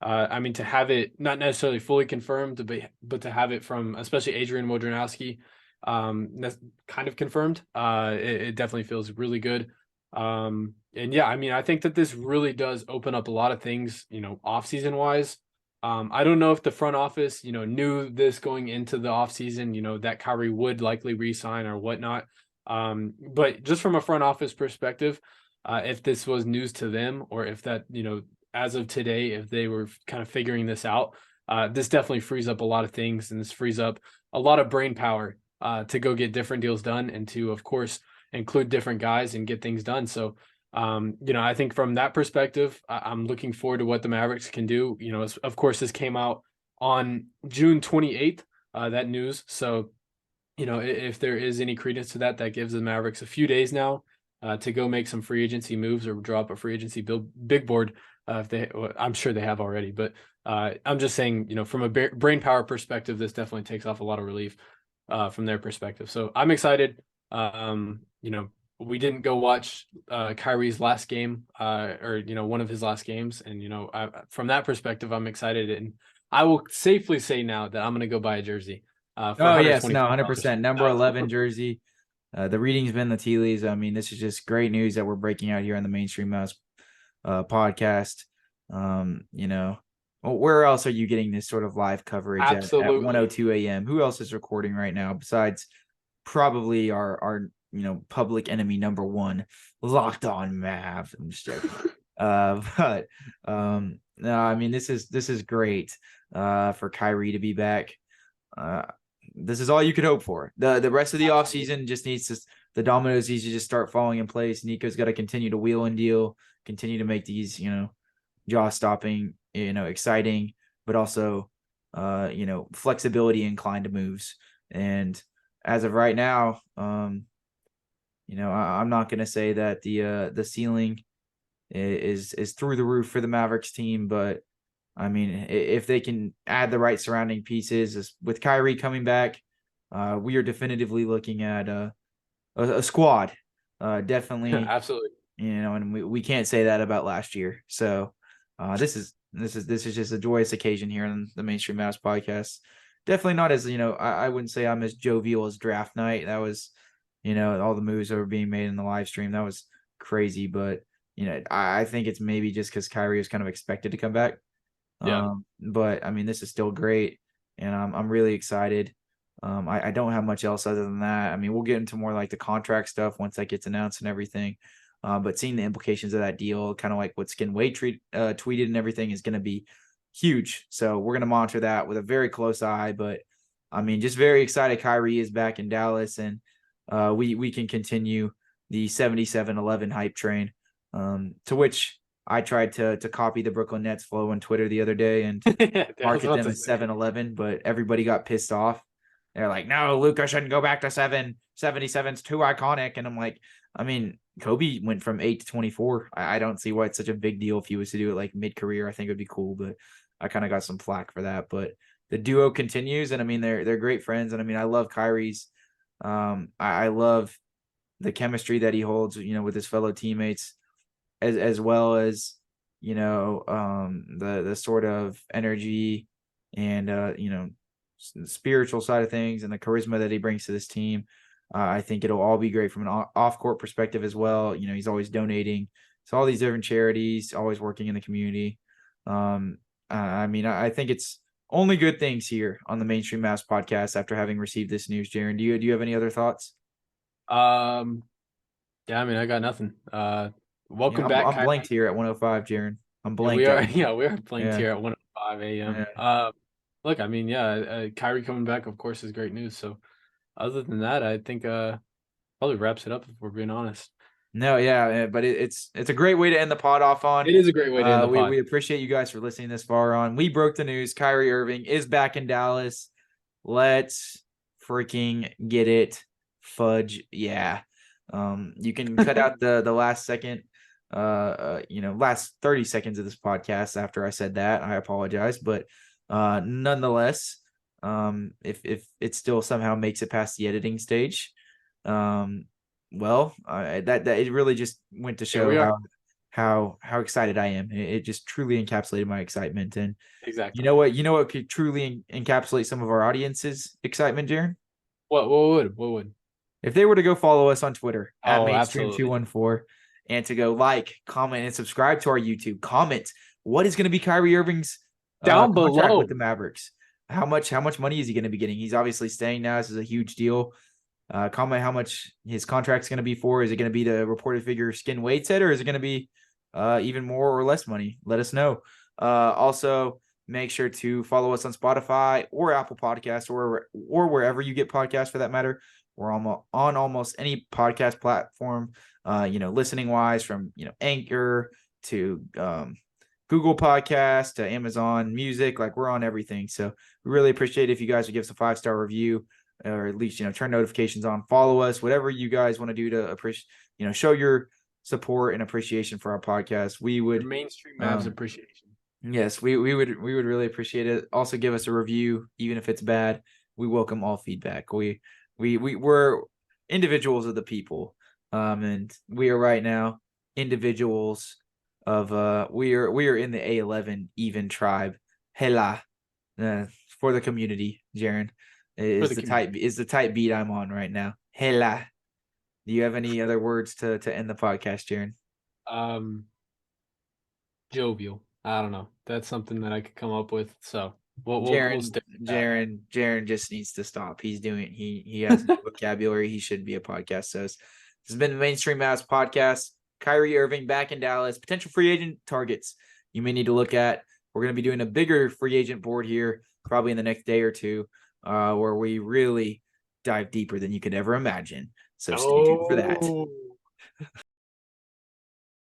to have it not necessarily fully confirmed, but to have it from especially Adrian Wojnarowski that's kind of confirmed, it definitely feels really good. I think that this really does open up a lot of things, off season wise, I don't know if the front office, knew this going into the offseason, that Kyrie would likely re-sign or whatnot. But just from a front office perspective, if this was news to them, or if that, as of today, if they were kind of figuring this out, this definitely frees up a lot of things, and this frees up a lot of brain power to go get different deals done, and to, of course, include different guys and get things done. So, I think from that perspective, I'm looking forward to what the Mavericks can do. Of course, this came out on June 28th, that news. So, if there is any credence to that, that gives the Mavericks a few days now to go make some free agency moves or drop a free agency big board. I'm sure they have already, but I'm just saying, from a brain power perspective, this definitely takes off a lot of relief from their perspective. So I'm excited. We didn't go watch Kyrie's last game, or one of his last games, and from that perspective, I'm excited, and I will safely say now that I'm going to go buy a jersey. Oh yes, no, 100%. Number 11 jersey. The reading's been the tea leaves. I mean, this is just great news that we're breaking out here on the Mainstream Mouse podcast. Where else are you getting this sort of live coverage at 1:02 a.m.? Who else is recording right now besides probably our public enemy number one, Locked On Mav? I'm just joking. No, I mean, this is great for Kyrie to be back. This is all you could hope for. The rest of the offseason just needs the dominoes need to just start falling in place. Nico's got to continue to wheel and deal, continue to make these, jaw-stopping, exciting, but also, flexibility inclined moves. And as of right now, I'm not going to say that the ceiling is through the roof for the Mavericks team, but I mean, if they can add the right surrounding pieces with Kyrie coming back, we are definitively looking at a squad. Definitely, absolutely. And we can't say that about last year. So this is just a joyous occasion here on the Mainstream Mavs podcast. Definitely not as I wouldn't say I'm as jovial as draft night. That was all the moves that were being made in the live stream. That was crazy, but I think it's maybe just because Kyrie was kind of expected to come back. Yeah. But I mean, this is still great, and I'm really excited. I don't have much else other than that. I mean, we'll get into more like the contract stuff once that gets announced and everything. But seeing the implications of that deal, kind of like what Skin Wade tweeted and everything, is going to be huge. So we're going to monitor that with a very close eye. But I mean, just very excited. Kyrie is back in Dallas, and we can continue the 77-11 hype train, to which I tried to copy the Brooklyn Nets flow on Twitter the other day and market them as 7-11, but everybody got pissed off. They're like, no, Luka shouldn't go back to 7. 77's too iconic. And I'm like, I mean, Kobe went from 8 to 24. I don't see why it's such a big deal if he was to do it like mid-career. I think it would be cool, but I kind of got some flack for that. But the duo continues, and I mean, they're great friends. And I mean, I love Kyrie's. I love the chemistry that he holds, with his fellow teammates, as well as, the sort of energy and, spiritual side of things and the charisma that he brings to this team. I think it'll all be great from an off-court perspective as well. He's always donating to all these different charities, always working in the community. I mean, I think it's only good things here on the Mainstream Mavs podcast after having received this news. Jaren, do you have any other thoughts? Yeah, I mean, I got nothing. Welcome back. I'm blanked here at 1:05, Jaren. I'm blanked. We are blanked here at 1:05 a.m. Yeah. Look, I mean, Kyrie coming back, of course, is great news. So other than that, I think probably wraps it up, if we're being honest. No, yeah, but it's a great way to end the pod off on. It is a great way to end the pod. We appreciate you guys for listening this far on. We broke the news. Kyrie Irving is back in Dallas. Let's freaking get it. Fudge. Yeah. You can cut out the last second, last 30 seconds of this podcast after I said that. I apologize, but nonetheless, if it still somehow makes it past the editing stage, that it really just went to show how excited I am. It just truly encapsulated my excitement. And exactly, you know what could truly encapsulate some of our audience's excitement, Jaren? What would? If they were to go follow us on Twitter at Mainstream214 and to go like, comment, and subscribe to our YouTube, comment what is going to be Kyrie Irving's Down contract below. with the Mavericks. How much money is he going to be getting? He's obviously staying now. This is a huge deal. Comment how much his contract's going to be for. Is it going to be the reported figure Skin Wade said, or is it going to be even more or less money? Let us know. Also, make sure to follow us on Spotify or Apple Podcasts or wherever you get podcasts for that matter. We're on almost any podcast platform, listening wise, from Anchor to Google Podcast to Amazon Music. Like, we're on everything. So we really appreciate it if you guys would give us a 5-star review, or at least turn notifications on, follow us, whatever you guys want to do to appreciate, show your support and appreciation for our podcast. We would mainstream Mavs appreciation. Yes, we would really appreciate it. Also, give us a review, even if it's bad. We welcome all feedback. We're individuals of the people, and we are right now individuals of we are in the A11 even tribe. Hela, for the community. Jaren is the type beat I'm on right now. Hela. Do you have any other words to end the podcast, Jaren? Jovial. I don't know. That's something that I could come up with. So we'll stick with that. Jaren just needs to stop. He has no vocabulary. He should be a podcast host. This has been the Mainstream Mavs podcast. Kyrie Irving back in Dallas. Potential free agent targets you may need to look at. We're going to be doing a bigger free agent board here probably in the next day or two, where we really dive deeper than you could ever imagine. So stay tuned for that.